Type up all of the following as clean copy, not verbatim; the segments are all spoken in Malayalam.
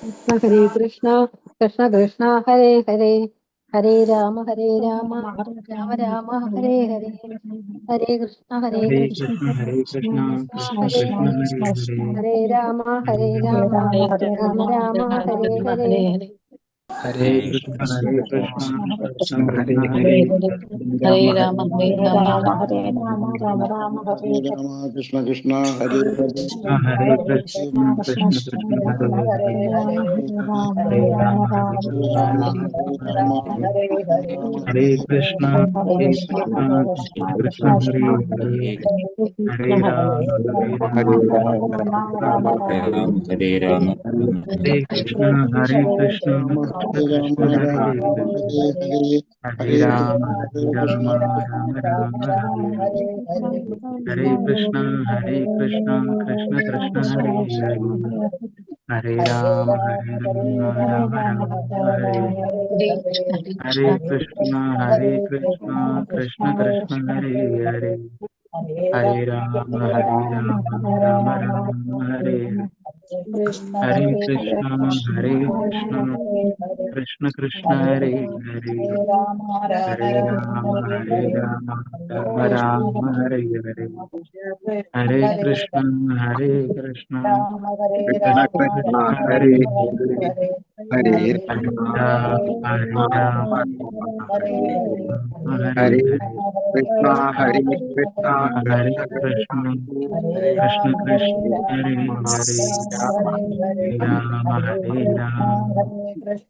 Hare Krishna Krishna Krishna Hare Hare Hare Rama Rama Rama Rama Hare Hare Hare Krishna Hare Krishna Krishna Hare Krishna Krishna Hare Krishna Hare Hare Hare Rama Rama Rama Rama Hare Hare Hare Krishna Hare Krishna Krishna Krishna Hare Hare Hare Rama Rama Hare Hare Rama Rama Rama Rama Hare Hare Hare Rama Krishna Krishna Hare Hare Hare Krishna Krishna Krishna Hare Hare Hare Rama Hare Hare Rama Rama Rama Hare Rama Rama Hare Hare Hare Rama Hare Krishna Krishna Krishna Hare Hare Hare Rama Hare Rama Hare Rama Hare Rama Hare Krishna Krishna Hare Rama Krishna Hare Rama Hare Hare Hare Hare Hare Rama Hare Rama Rama Hare Hare Krishna Krishna Krishna Hare Hare Hare Rama Rama Rama Hare Hare Krishna Krishna Krishna Hare Hare Hare Rama Rama Rama Hare Hare Krishna Krishna Krishna Hare Hare Hare Rama Rama Rama Hare Hare Hare Krishna Krishna Krishna Krishna Krishna Krishna Hare Hare Hare Hare Hare Hare Rama Rama Hare Hare Hare Krishna Hare Krishna Hare Krishna Krishna Hare Krishna Krishna Hare Hare Rama Rama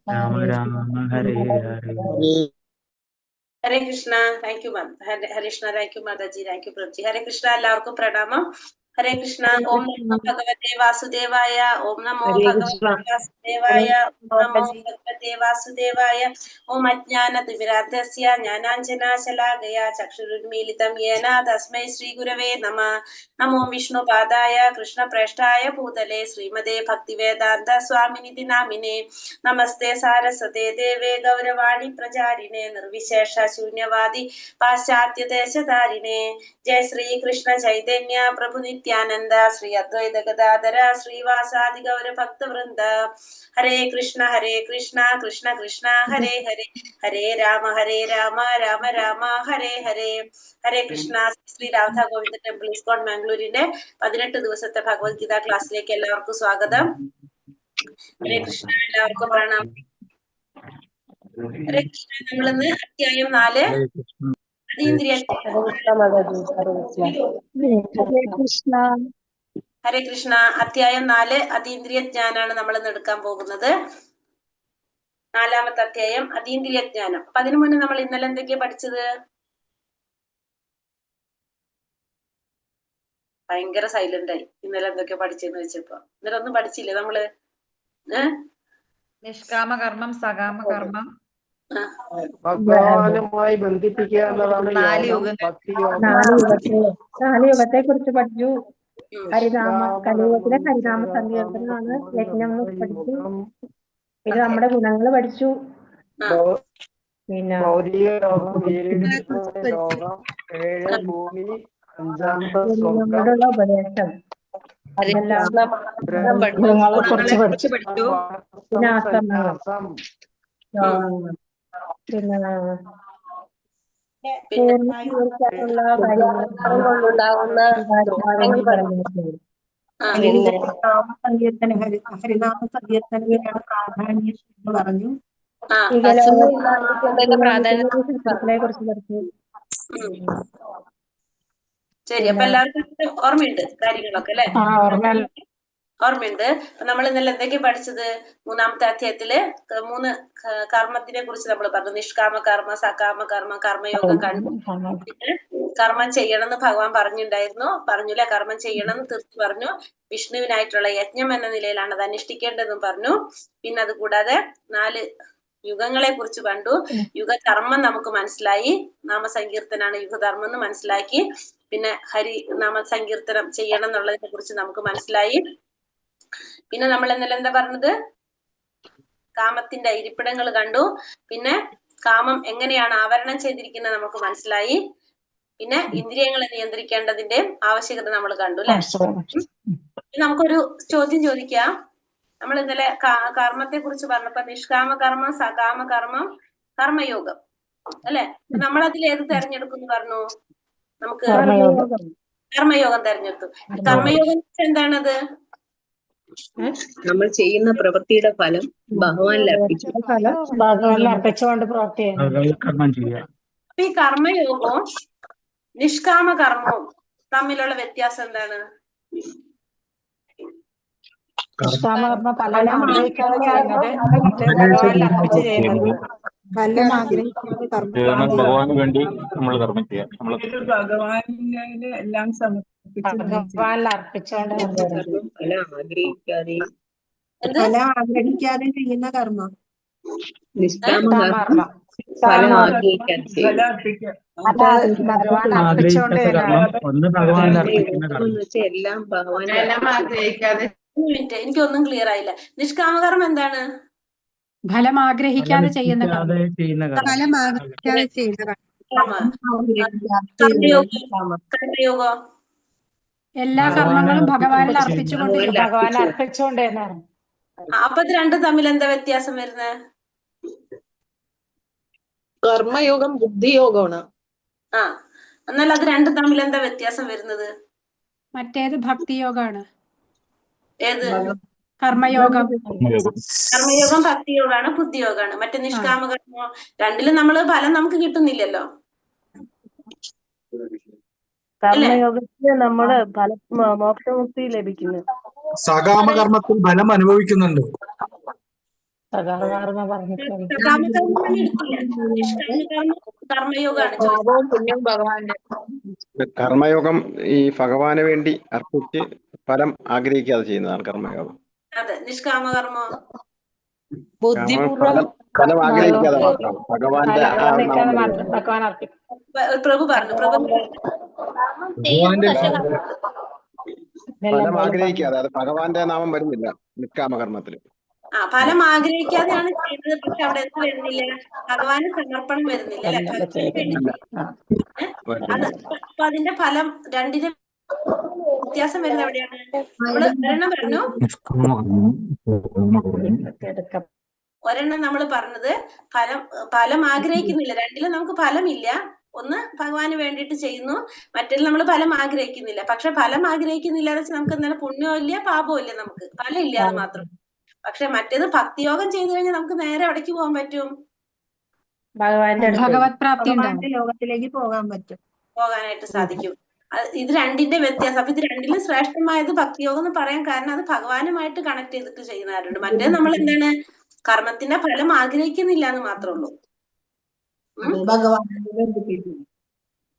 Rama Rama Hare Hare Hare Krishna. Thank you ഹരിഷ്ണ. Thank you Mataji. Thank you Prabhuji. Hare Krishna. എല്ലാവർക്കും പ്രണാമം. ഹരേ കൃഷ്ണ. ഓം നമോ ഭഗവതേ വാസുദേവായ. ഓം നമോ ഭഗവതേ വാസുദേവായ. ഓം നമോ ഭഗവതേ വാസുദേവായ. ഓം അജ്ഞാനതിമിരാന്ധസ്യ ജ്ഞാനാഞ്ജനാശലാകയ ചക്ഷുരുന്മീലിതം യേന തസ്മൈ ശ്രീ ഗുരവേ നമഃ. നമോ വിഷ്ണുപാദായ കൃഷ്ണപ്രേഷ്ഠായ ഭൂതലേ ശ്രീമതേ ഭക്തിവേദാന്ത സ്വാമിനിധി നാമിനേ. നമസ്തേ സാരസ്വതേ ദേവേ ഗൗരവാണി പ്രചാരിണേ നിർവിശേഷ ശൂന്യവാദി പാശ്ചാത്യദേശധാരിണേ. ജയ ശ്രീ കൃഷ്ണ ചൈതന്യ പ്രഭു നിത്യാനന്ദ ശ്രീ അദ്വൈത ഗദാധര ശ്രീവാസാദി ഗൗര ഭക്തവൃന്ദ. ഹരേ കൃഷ്ണ കൃഷ്ണ കൃഷ്ണ ഹരേ ഹരേ ഹരേ രാമ രാമ രാമ ഹരേ ഹരേ. ഹരേ കൃഷ്ണ. ശ്രീ രാധാ ഗോവിന്ദ ടെമ്പിൾ ഇസ്കോൺ മാംഗ്ലൂരിന്റെ 18 ദിവസത്തെ ഭഗവത്ഗീത ക്ലാസ്സിലേക്ക് എല്ലാവർക്കും സ്വാഗതം. ഹരേ കൃഷ്ണ. എല്ലാവർക്കും പ്രണാമം. ഹരേ കൃഷ്ണ. നമ്മളിന്ന് അധ്യായം 4 അതീന്ദ്രിയ. ഹരേ കൃഷ്ണ. അധ്യായം 4 അതീന്ദ്രിയ ജ്ഞാനാണ് നമ്മൾ ഇന്ന് എടുക്കാൻ പോകുന്നത്. 4ാമത്തെ അധ്യായം അതീന്ദ്രിയ ജ്ഞാനം. അപ്പൊ അതിനു മുന്നേ നമ്മൾ ഇന്നലെ എന്തൊക്കെയാ പഠിച്ചത്? ഭയങ്കര സൈലന്റ് ആയി. ഇന്നലെ എന്തൊക്കെയാ പഠിച്ചെന്ന് വെച്ചപ്പോ ഇന്നലെ ഒന്നും പഠിച്ചില്ലേ നമ്മള്? നിഷ്കാമകർമ്മം, സകാമകർമ്മം, ഭഗവാനുമായി ബന്ധിപ്പിക്കുക എന്നതാണ് 4 യോഗം. യുഗങ്ങൾ. നാല് യുഗത്തെ കുറിച്ച് പഠിച്ചു. കലിയുഗത്തിലെ ഹരിനാമ സങ്കീർത്തനമാണ് യജ്ഞം പഠിച്ചു. പിന്നെ നമ്മുടെ ഗുണങ്ങൾ പഠിച്ചു. പിന്നെ ഭൗതിക ലോകം, ലോകം 7 ഭൂമി, 5ാമത്തെ സ്വർഗം, നമ്മോടുള്ള ഉപദേശം അതെല്ലാം ഗുണങ്ങളെ കുറിച്ച് പഠിച്ചു. പിന്നെ ആശ്രമങ്ങൾ പിന്നെ പൂർണ്ണ കൊണ്ടുണ്ടാകുന്ന ഹരിനാമ സങ്കീർത്തനത്തിനാണ് പ്രാധാന്യം എന്ന് പറഞ്ഞു. ശത്രുക്കളെ കുറിച്ച് പഠിച്ചു. ശരി. അപ്പൊ എല്ലാവർക്കും ഓർമ്മയുണ്ട് കാര്യങ്ങളൊക്കെ അല്ലെ? ഓർമ്മയുണ്ട്. അപ്പൊ നമ്മൾ ഇന്നലെ എന്തൊക്കെയാ പഠിച്ചത്? 3ാമത്തെ അധ്യായത്തില് 3 കർമ്മത്തിനെ കുറിച്ച് നമ്മൾ പറഞ്ഞു. നിഷ്കാമ കർമ്മ, സകാമ കർമ്മം, കർമ്മയോഗം കണ്ടു. പിന്നെ കർമ്മം ചെയ്യണമെന്ന് ഭഗവാൻ പറഞ്ഞില്ലേ? കർമ്മം ചെയ്യണമെന്ന് തീർച്ചു പറഞ്ഞു. വിഷ്ണുവിനായിട്ടുള്ള യജ്ഞം എന്ന നിലയിലാണ് അത് അനുഷ്ഠിക്കേണ്ടതെന്നും പറഞ്ഞു. പിന്നെ അത് കൂടാതെ 4 യുഗങ്ങളെ കുറിച്ച് കണ്ടു. യുഗധർമ്മം നമുക്ക് മനസ്സിലായി. നാമസങ്കീർത്തനാണ് യുഗധർമ്മം എന്ന് മനസ്സിലാക്കി. പിന്നെ നാമ സങ്കീർത്തനം ചെയ്യണം എന്നുള്ളതിനെ കുറിച്ച് നമുക്ക് മനസ്സിലായി. പിന്നെ നമ്മൾ ഇന്നലെ എന്താ പറഞ്ഞത്? കാമത്തിന്റെ ഇരിപ്പിടങ്ങൾ കണ്ടു. പിന്നെ കാമം എങ്ങനെയാണ് ആവരണം ചെയ്തിരിക്കുന്നത് നമുക്ക് മനസ്സിലായി. പിന്നെ ഇന്ദ്രിയങ്ങളെ നിയന്ത്രിക്കേണ്ടതിന്റെ ആവശ്യകത നമ്മൾ കണ്ടു അല്ലെ? നമുക്കൊരു ചോദ്യം ചോദിക്കാം. നമ്മൾ ഇന്നലെ കർമ്മത്തെ കുറിച്ച് പറഞ്ഞപ്പോ നിഷ്കാമ കർമ്മം, സകാമ കർമ്മം, കർമ്മയോഗം അല്ലെ. നമ്മൾ അതിൽ ഏത് തെരഞ്ഞെടുക്കും പറഞ്ഞു? നമുക്ക് കർമ്മയോഗം തെരഞ്ഞെടുത്തു. കർമ്മയോഗം എന്താണത്? നമ്മൾ ചെയ്യുന്ന പ്രവൃത്തിയുടെ ഫലം ഭഗവാനിൽ അർപ്പിച്ചുകൊണ്ട് പ്രവർത്തി കർമ്മം ചെയ്യുക. അപ്പൊ ഈ കർമ്മയോഗവും നിഷ്കാമ കർമ്മവും തമ്മിലുള്ള വ്യത്യാസം എന്താണ്? നിഷ്കാമകർമ്മ ഫലം ആഗ്രഹിക്കാതെ ചെയ്യുന്നത്, ഭഗവാനിൽ അർപ്പിച്ച് ചെയ്യുന്നത്. ഭഗവാന് വേണ്ടി നമ്മൾ കർമ്മം ചെയ്യാം. ഭഗവാനിൽ എല്ലാം ഭഗവാനിൽ അർപ്പിച്ചുകൊണ്ട് ഫലം ആഗ്രഹിക്കാതെ ചെയ്യുന്ന കർമ്മം നിഷ്കാമ കർമ്മം. ഫലം ആഗ്രഹിക്കാതെ ഭഗവാൻ അർപ്പിച്ചുകൊണ്ട് എല്ലാം ഭഗവാൻ ആഗ്രഹിക്കാതെ. മിനിറ്റ്, എനിക്കൊന്നും ക്ലിയർ ആയില്ല. നിഷ്കാമകർമ്മം എന്താണ്? ഫലം ആഗ്രഹിക്കാതെ ചെയ്യുന്ന കർമ്മം. ഫലം ആഗ്രഹിക്കാതെ ചെയ്യുന്ന കർമ്മയോഗോ എല്ലാ കർമ്മങ്ങളും ഭഗവാനിൽ അർപ്പിച്ചുകൊണ്ട് ഭഗവാൻ അർപ്പിച്ചുകൊണ്ട് എന്നാണ്. അപ്പൊ ഇത് രണ്ടും തമ്മിൽ എന്താ വ്യത്യാസം വരുന്നത്? കർമ്മയോഗം ബുദ്ധിയോഗമാണ്. ആ, എന്നാൽ അത് രണ്ടും തമ്മിൽ എന്താ വ്യത്യാസം വരുന്നത്? മറ്റേത് ഭക്തിയോഗമാണ്. ഏത്? കർമ്മയോഗം. കർമ്മയോഗം ഭക്തിയോഗമാണ്, ബുദ്ധിയോഗമാണ്. മറ്റേ നിഷ്കാമകർമ്മോ? രണ്ടിലും നമ്മള് ഫലം നമുക്ക് കിട്ടുന്നില്ലല്ലോ. കർമ്മയോഗത്തിന് നമ്മള് മോക്ഷമുക്തി ലഭിക്കുന്നു. സകാമകർമ്മത്തിൽ ഫലം അനുഭവിക്കുന്നുണ്ട്. കർമ്മയോഗം ഈ ഭഗവാന് വേണ്ടി അർപ്പിച്ച് ഫലം ആഗ്രഹിക്കാതെ ചെയ്യുന്നതാണ് കർമ്മയോഗം. അതെ. നിഷ്കാമകർമ്മോ? ഫലം ആഗ്രഹിക്കാതെ മാത്രം ഭഗവാന്റെ പ്രഭു പറഞ്ഞു. ഫലം ആഗ്രഹിക്കാതെ, അത് ഭഗവാന്റെ നാമം വരുന്നില്ല നിഷ്കാമകർമ്മത്തില്. ഫലം ആഗ്രഹിക്കാതെയാണ് ചെയ്യുന്നത്. പക്ഷെ അവിടെ എന്ത് വരുന്നില്ല? ഭഗവാന് സമർപ്പണം വരുന്നില്ല അല്ലെ? അപ്പൊ അതിന്റെ ഫലം രണ്ടിനും വ്യത്യാസം വരുന്നത് എവിടെയാണ്? നമ്മള് ഒരെണ്ണം നമ്മൾ പറഞ്ഞത് ഫലം ആഗ്രഹിക്കുന്നില്ല. രണ്ടിലും നമുക്ക് ഫലമില്ല. ഒന്ന് ഭഗവാന് വേണ്ടിയിട്ട് ചെയ്യുന്നു, മറ്റേതിൽ നമ്മൾ ഫലം ആഗ്രഹിക്കുന്നില്ല. പക്ഷെ ഫലം ആഗ്രഹിക്കുന്നില്ല എന്ന് വെച്ചാൽ നമുക്ക് എന്താണ്? പുണ്യവും ഇല്ല, പാപവും ഇല്ല, നമുക്ക് ഫലം ഇല്ല, അത് മാത്രം. പക്ഷെ മറ്റേത് ഭക്തിയോഗം ചെയ്തു കഴിഞ്ഞാൽ നമുക്ക് നേരെ എവിടേക്ക് പോകാൻ പറ്റും? ഭഗവാന്റെ ലോകത്തിലേക്ക് പോകാനായിട്ട് സാധിക്കും. ഇത് രണ്ടിന്റെ വ്യത്യാസം. അപ്പൊ ഇത് രണ്ടിലും ശ്രേഷ്ഠമായത് ഭക്തിയോഗം എന്ന് പറയാൻ കാരണം അത് ഭഗവാനുമായിട്ട് കണക്ട് ചെയ്തിട്ട് ചെയ്യുന്നവരുണ്ട്. മറ്റേത് നമ്മൾ എന്താണ്? കർമ്മത്തിന്റെ ഫലം ആഗ്രഹിക്കുന്നില്ല എന്ന് മാത്രമേ ഉള്ളൂ.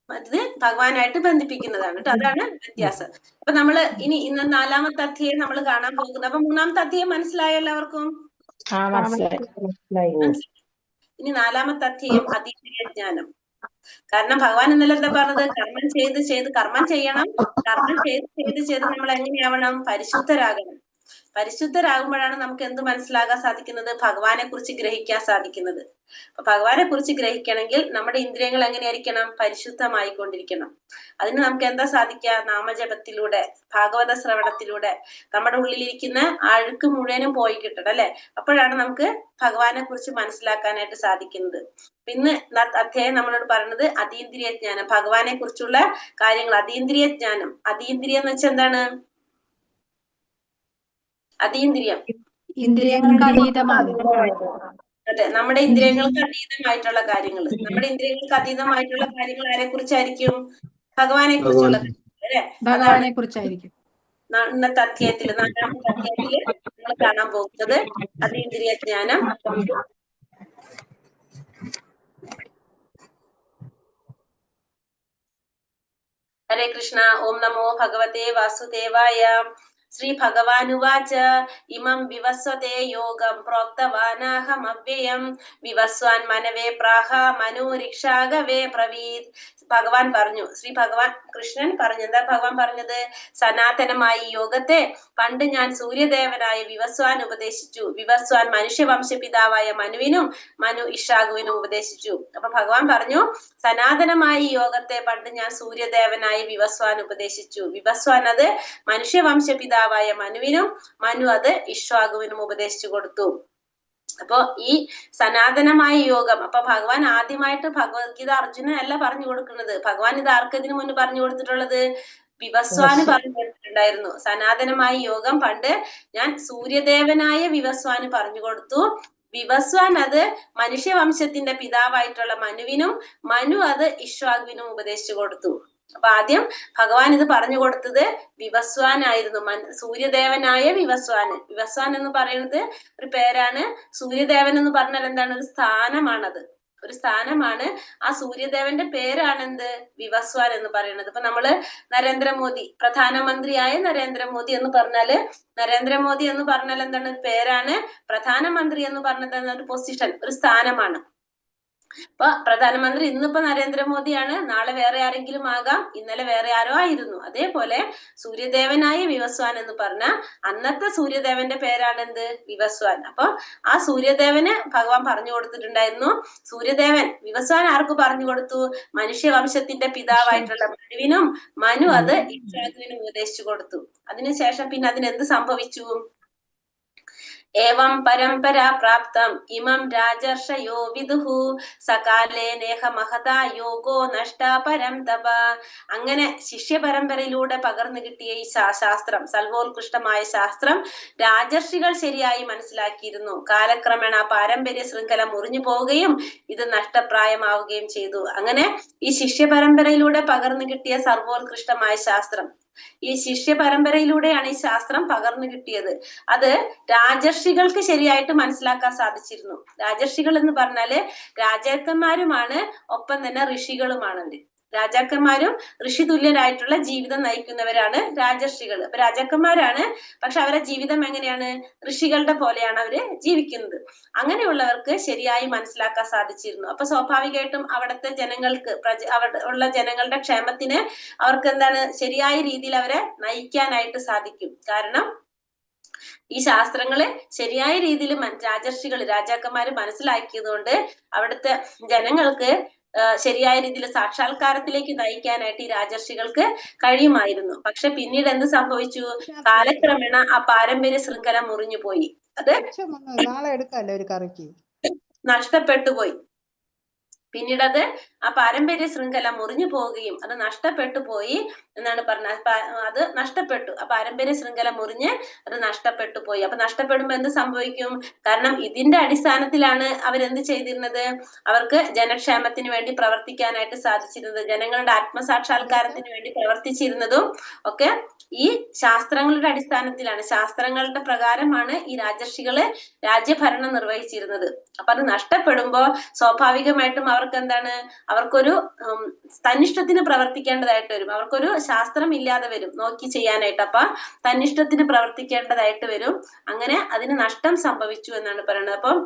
മറ്റത് ഭഗവാനായിട്ട് ബന്ധിപ്പിക്കുന്നതാണ് കേട്ടോ. അതാണ് വ്യത്യാസം. അപ്പൊ നമ്മള് ഇന്ന് 4-ാമത്തെ അധ്യായം നമ്മൾ കാണാൻ പോകുന്നത്. അപ്പൊ 3-ാമത്തെ അധ്യായം മനസ്സിലായോ എല്ലാവർക്കും? ഇനി 4-ാമത്തെ അധ്യായം അതീന്ദ്രിയ ജ്ഞാനം. കാരണം ഭഗവാൻ ഇന്നലെ എന്താ പറഞ്ഞത്? കർമ്മം ചെയ്യണം. കർമ്മം ചെയ്ത് നമ്മൾ എങ്ങനെയാവണം? പരിശുദ്ധരാകണം. പരിശുദ്ധരാകുമ്പോഴാണ് നമുക്ക് എന്ത് മനസ്സിലാകാൻ സാധിക്കുന്നത്? ഭഗവാനെ കുറിച്ച് ഗ്രഹിക്കാൻ സാധിക്കുന്നത്. അപ്പൊ ഭഗവാനെ കുറിച്ച് ഗ്രഹിക്കണമെങ്കിൽ നമ്മുടെ ഇന്ദ്രിയങ്ങൾ എങ്ങനെയായിരിക്കണം? പരിശുദ്ധമായിക്കൊണ്ടിരിക്കണം. അതിന് നമുക്ക് എന്താ സാധിക്കുക? നാമജപത്തിലൂടെ, ഭാഗവത ശ്രവണത്തിലൂടെ നമ്മുടെ ഉള്ളിലിരിക്കുന്ന അഴുക്ക് മുഴുവനും പോയി കിട്ടണം അല്ലെ? അപ്പോഴാണ് നമുക്ക് ഭഗവാനെ കുറിച്ച് മനസ്സിലാക്കാനായിട്ട് സാധിക്കുന്നത്. ഇന്ന് അധ്യായം നമ്മളോട് പറയുന്നത് അതീന്ദ്രിയ ജ്ഞാനം, ഭഗവാനെ കുറിച്ചുള്ള കാര്യങ്ങൾ. അതീന്ദ്രിയ ജ്ഞാനം. അതീന്ദ്രിയം എന്ന് വെച്ചാൽ എന്താണ്? അതീന്ദ്രിയം ഇന്ദ്രിയങ്ങൾക്ക് അതീതമാണ്. അതെ, നമ്മുടെ ഇന്ദ്രിയങ്ങൾക്ക് അതീതമായിട്ടുള്ള കാര്യങ്ങൾ. നമ്മുടെ ഇന്ദ്രിയങ്ങൾക്ക് അതീതമായിട്ടുള്ള കാര്യങ്ങൾ ആരെ കുറിച്ചായിരിക്കും? ഭഗവാനെ കുറിച്ചുള്ള അല്ലെ? ഭഗവാനെ കുറിച്ചായിരിക്കും. ഇന്നത്തെ അധ്യായത്തില് 4-ാമത്തെ അധ്യായത്തില് നമ്മൾ കാണാൻ പോകുന്നത് അതീന്ദ്രിയ ജ്ഞാനം. ഹരേ കൃഷ്ണ. ഓം നമോ ഭഗവതേ വാസുദേവായ. ശ്രീ ഭഗവാനുവാച ഇമം വിവസ്വതേ യോഗം പ്രോക്തവാനാഹമവ്യയം വിവസ്വാൻ മനവേ പ്രാഹ മനോരിക്ഷാഗവേ ബ്രവീത്. ഭഗവാൻ പറഞ്ഞു, ശ്രീ ഭഗവാൻ കൃഷ്ണൻ പറഞ്ഞു. എന്താ ഭഗവാൻ പറഞ്ഞത്? സനാതനമായ ഈ യോഗത്തെ പണ്ട് ഞാൻ സൂര്യദേവനായ വിവസ്വാൻ ഉപദേശിച്ചു. വിവസ്വാൻ മനുഷ്യവംശ പിതാവായ മനുവിനും മനു ഇഷാകുവിനും ഉപദേശിച്ചു. അപ്പൊ ഭഗവാൻ പറഞ്ഞു, സനാതനമായ ഈ യോഗത്തെ പണ്ട് ഞാൻ സൂര്യദേവനായ വിവസ്വാൻ ഉപദേശിച്ചു. വിവസ്വാൻ അത് മനുഷ്യവംശ പിതാവായ മനുവിനും മനു അത് ഇഷ്വാകുവിനും ഉപദേശിച്ചു കൊടുത്തു. അപ്പൊ ഈ സനാതനമായ യോഗം, അപ്പൊ ഭഗവാൻ ആദ്യമായിട്ട് ഭഗവത്ഗീത അർജുനനല്ല പറഞ്ഞു കൊടുക്കുന്നത്. ഭഗവാൻ ഇത് ആർക്കതിനു മുന്നേ പറഞ്ഞു കൊടുത്തിട്ടുള്ളത്? വിവസ്വാന് പറഞ്ഞു കൊടുത്തിട്ടുണ്ടായിരുന്നു. സനാതനമായ യോഗം പണ്ട് ഞാൻ സൂര്യദേവനായ വിവസ്വാന് പറഞ്ഞു കൊടുത്തു. വിവസ്വാൻ അത് മനുഷ്യവംശത്തിന്റെ പിതാവായിട്ടുള്ള മനുവിനും മനു അത് ഇഷ്വാകുവിനും ഉപദേശിച്ചു കൊടുത്തു. അപ്പൊ ആദ്യം ഭഗവാൻ ഇത് പറഞ്ഞു കൊടുത്തത് വിവസ്വാനായിരുന്നു, സൂര്യദേവനായ വിവസ്വാന്. വിവസ്വാൻ എന്ന് പറയുന്നത് ഒരു പേരാണ്. സൂര്യദേവൻ എന്ന് പറഞ്ഞാൽ എന്താണ്? ഒരു സ്ഥാനമാണത്, ഒരു സ്ഥാനമാണ്. ആ സൂര്യദേവന്റെ പേരാണ് എന്ത്? വിവസ്വാൻ എന്ന് പറയുന്നത്. ഇപ്പൊ നമ്മള് നരേന്ദ്രമോദി, പ്രധാനമന്ത്രിയായ നരേന്ദ്രമോദി എന്ന് പറഞ്ഞാല്, നരേന്ദ്രമോദി എന്ന് പറഞ്ഞാൽ എന്താണ്? ഒരു പേരാണ്. പ്രധാനമന്ത്രി എന്ന് പറഞ്ഞത് ഒരു പൊസിഷൻ, ഒരു സ്ഥാനമാണ്. അപ്പൊ പ്രധാനമന്ത്രി ഇന്നിപ്പോ നരേന്ദ്രമോദിയാണ്, നാളെ വേറെ ആരെങ്കിലും ആകാം, ഇന്നലെ വേറെ ആരോ ആയിരുന്നു. അതേപോലെ സൂര്യദേവനായ വിവസ്വാൻ എന്ന് പറഞ്ഞ അന്നത്തെ സൂര്യദേവന്റെ പേരാണ് എന്ത്? വിവസ്വാൻ. അപ്പൊ ആ സൂര്യദേവന് ഭഗവാൻ പറഞ്ഞു കൊടുത്തിട്ടുണ്ടായിരുന്നു. സൂര്യദേവൻ വിവസ്വാൻ ആർക്ക് പറഞ്ഞു കൊടുത്തു? മനുഷ്യവംശത്തിന്റെ പിതാവായിട്ടുള്ള മനുവിനും മനു അത് ഇഷ്വാകുവിനും ഉപദേശിച്ചു കൊടുത്തു. അതിനുശേഷം പിന്നെ അതിനെന്ത് സംഭവിച്ചു? ഏവം പരമ്പരാ പ്രാപ്തം ഇമം രാജർഷയോ വിദുഹു സകാലേ നേഹ മഹതാ യോഗോ നഷ്ട പരം തപ. അങ്ങനെ ശിഷ്യ പരമ്പരയിലൂടെ പകർന്നു കിട്ടിയ ഈ ശാസ്ത്രം, സർവോത്കൃഷ്ടമായ ശാസ്ത്രം രാജർഷികൾ ശരിയായി മനസ്സിലാക്കിയിരുന്നു. കാലക്രമേണ പാരമ്പര്യ ശൃംഖല മുറിഞ്ഞു പോവുകയും ഇത് നഷ്ടപ്രായമാവുകയും ചെയ്തു. അങ്ങനെ ഈ ശിഷ്യ പരമ്പരയിലൂടെ പകർന്നു കിട്ടിയ സർവോത്കൃഷ്ടമായ ശാസ്ത്രം, ഈ ശിഷ്യ പരമ്പരയിലൂടെയാണ് ഈ ശാസ്ത്രം പകർന്നു കിട്ടിയത്. അത് രാജർഷികൾക്ക് ശരിയായിട്ട് മനസ്സിലാക്കാൻ സാധിച്ചിരുന്നു. രാജർഷികൾ എന്ന് പറഞ്ഞാല് രാജാക്കന്മാരുമാണ്, ഒപ്പം തന്നെ ഋഷികളുമാണ് അവര്. രാജാക്കന്മാരും ഋഷി തുല്യരായിട്ടുള്ള ജീവിതം നയിക്കുന്നവരാണ് രാജർഷികൾ. അപ്പൊ രാജാക്കന്മാരാണ്, പക്ഷെ അവരുടെ ജീവിതം എങ്ങനെയാണ്? ഋഷികളുടെ പോലെയാണ് അവര് ജീവിക്കുന്നത്. അങ്ങനെയുള്ളവർക്ക് ശരിയായി മനസ്സിലാക്കാൻ സാധിച്ചിരുന്നു. അപ്പൊ സ്വാഭാവികമായിട്ടും അവിടുത്തെ ജനങ്ങൾക്ക്, അവിടെ ഉള്ള ജനങ്ങളുടെ ക്ഷേമത്തിന് അവർക്ക് എന്താണ്? ശരിയായ രീതിയിൽ അവരെ നയിക്കാനായിട്ട് സാധിക്കും. കാരണം ഈ ശാസ്ത്രങ്ങള് ശരിയായ രീതിയിൽ രാജർഷികൾ, രാജാക്കന്മാര് മനസ്സിലാക്കിയത് കൊണ്ട് അവിടുത്തെ ജനങ്ങൾക്ക് ശരിയായ രീതിയിൽ സാക്ഷാത്കാരത്തിലേക്ക് നയിക്കാനായിട്ട് ഈ രാജർഷികൾക്ക് കഴിയുമായിരുന്നു. പക്ഷെ പിന്നീട് എന്ത് സംഭവിച്ചു? കാലക്രമേണ ആ പാരമ്പര്യ ശൃംഖല മുറിഞ്ഞു പോയി. അത് നാളെ എടുക്കാല്ലേ ഒരു കറിക്ക്? നഷ്ടപ്പെട്ടു പോയി. പിന്നീട് അത് ആ പാരമ്പര്യ ശൃംഖല മുറിഞ്ഞു പോവുകയും അത് നഷ്ടപ്പെട്ടു പോയി എന്നാണ് പറഞ്ഞത്. അത് നഷ്ടപ്പെട്ടു, ആ പാരമ്പര്യ ശൃംഖല മുറിഞ്ഞ് അത് നഷ്ടപ്പെട്ടു പോയി. അപ്പൊ നഷ്ടപ്പെടുമ്പോ എന്ത് സംഭവിക്കും? കാരണം ഇതിന്റെ അടിസ്ഥാനത്തിലാണ് അവരെന്ത് ചെയ്തിരുന്നത്? അവർക്ക് ജനക്ഷേമത്തിന് വേണ്ടി പ്രവർത്തിക്കാനായിട്ട് സാധിച്ചിരുന്നത്, ജനങ്ങളുടെ ആത്മസാക്ഷാത്കാരത്തിന് വേണ്ടി പ്രവർത്തിച്ചിരുന്നതും ഒക്കെ ഈ ശാസ്ത്രങ്ങളുടെ അടിസ്ഥാനത്തിലാണ്. ശാസ്ത്രങ്ങളുടെ പ്രകാരമാണ് ഈ രാജർഷികള് രാജ്യഭരണം നിർവഹിച്ചിരുന്നത്. അപ്പൊ അത് നഷ്ടപ്പെടുമ്പോ സ്വാഭാവികമായിട്ടും അവർക്ക് എന്താണ്? അവർക്കൊരു തന്നിഷ്ടത്തിന് പ്രവർത്തിക്കേണ്ടതായിട്ട് വരും. അവർക്കൊരു ശാസ്ത്രം ഇല്ലാതെ വരും നോക്കി ചെയ്യാനായിട്ട്. അപ്പൊ തന്നിഷ്ടത്തിന് പ്രവർത്തിക്കേണ്ടതായിട്ട് വരും. അങ്ങനെ അതിന് നഷ്ടം സംഭവിച്ചു എന്നാണ് പറയുന്നത്. അപ്പം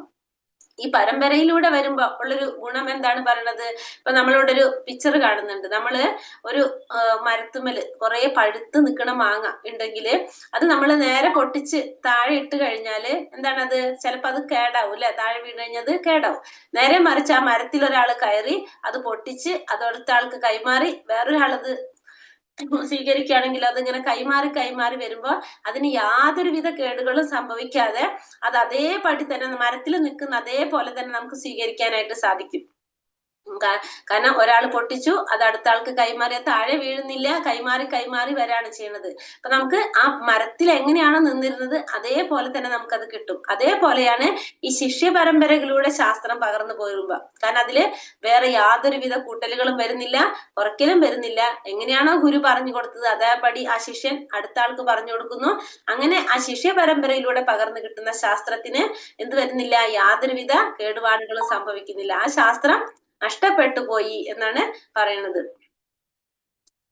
ഈ പരമ്പരയിലൂടെ വരുമ്പോ ഉള്ളൊരു ഗുണം എന്താണ് പറയണത്? ഇപ്പൊ നമ്മളിവിടെ ഒരു പിക്ചർ കാണുന്നുണ്ട്. നമ്മള് ഒരു മരത്തുമ്മല് കുറെ പഴുത്ത് നിൽക്കണ മാങ്ങ ഉണ്ടെങ്കില് അത് നമ്മൾ നേരെ പൊട്ടിച്ച് താഴെ ഇട്ട് കഴിഞ്ഞാല് എന്താണത്? ചിലപ്പോ അത് കേടാവും അല്ലെ? താഴെ വീണ് കഴിഞ്ഞത് കേടാവും. നേരെ മറിച്ച് ആ മരത്തിൽ ഒരാൾ കയറി അത് പൊട്ടിച്ച് അത് അടുത്ത ആൾക്ക് കൈമാറി വേറൊരാളത് സ്വീകരിക്കുകയാണെങ്കിൽ അതിങ്ങനെ കൈമാറി വരുമ്പോ അതിന് യാതൊരുവിധ കേടുകളും സംഭവിക്കാതെ അത് അതേപടി തന്നെ മരത്തിൽ നിൽക്കുന്ന അതേപോലെ തന്നെ നമുക്ക് സ്വീകരിക്കാനായിട്ട് സാധിക്കും. കാരണം ഒരാൾ പൊട്ടിച്ചു, അത് അടുത്ത ആൾക്ക് കൈമാറിയ താഴെ വീഴുന്നില്ല, കൈമാറി വരാണ് ചെയ്യുന്നത്. അപ്പൊ നമുക്ക് ആ മരത്തിൽ എങ്ങനെയാണോ നിന്നിരുന്നത് അതേപോലെ തന്നെ നമുക്കത് കിട്ടും. അതേപോലെയാണ് ഈ ശിഷ്യ പരമ്പരകളിലൂടെ ശാസ്ത്രം പകർന്നു പോരുമ്പോ. കാരണം അതില് വേറെ യാതൊരുവിധ കൂട്ടലുകളും വരുന്നില്ല, കുറയ്ക്കലും വരുന്നില്ല. എങ്ങനെയാണോ ഗുരു പറഞ്ഞു കൊടുത്തത് അതേപടി ആ ശിഷ്യൻ അടുത്ത ആൾക്ക് പറഞ്ഞു കൊടുക്കുന്നു. അങ്ങനെ ആ ശിഷ്യ പരമ്പരയിലൂടെ പകർന്നു കിട്ടുന്ന ശാസ്ത്രത്തിന് എന്ത് വരുന്നില്ല? യാതൊരുവിധ കേടുപാടുകളും സംഭവിക്കുന്നില്ല. ആ ശാസ്ത്രം നഷ്ടപ്പെട്ടു പോയി എന്നാണ് പറയുന്നത്.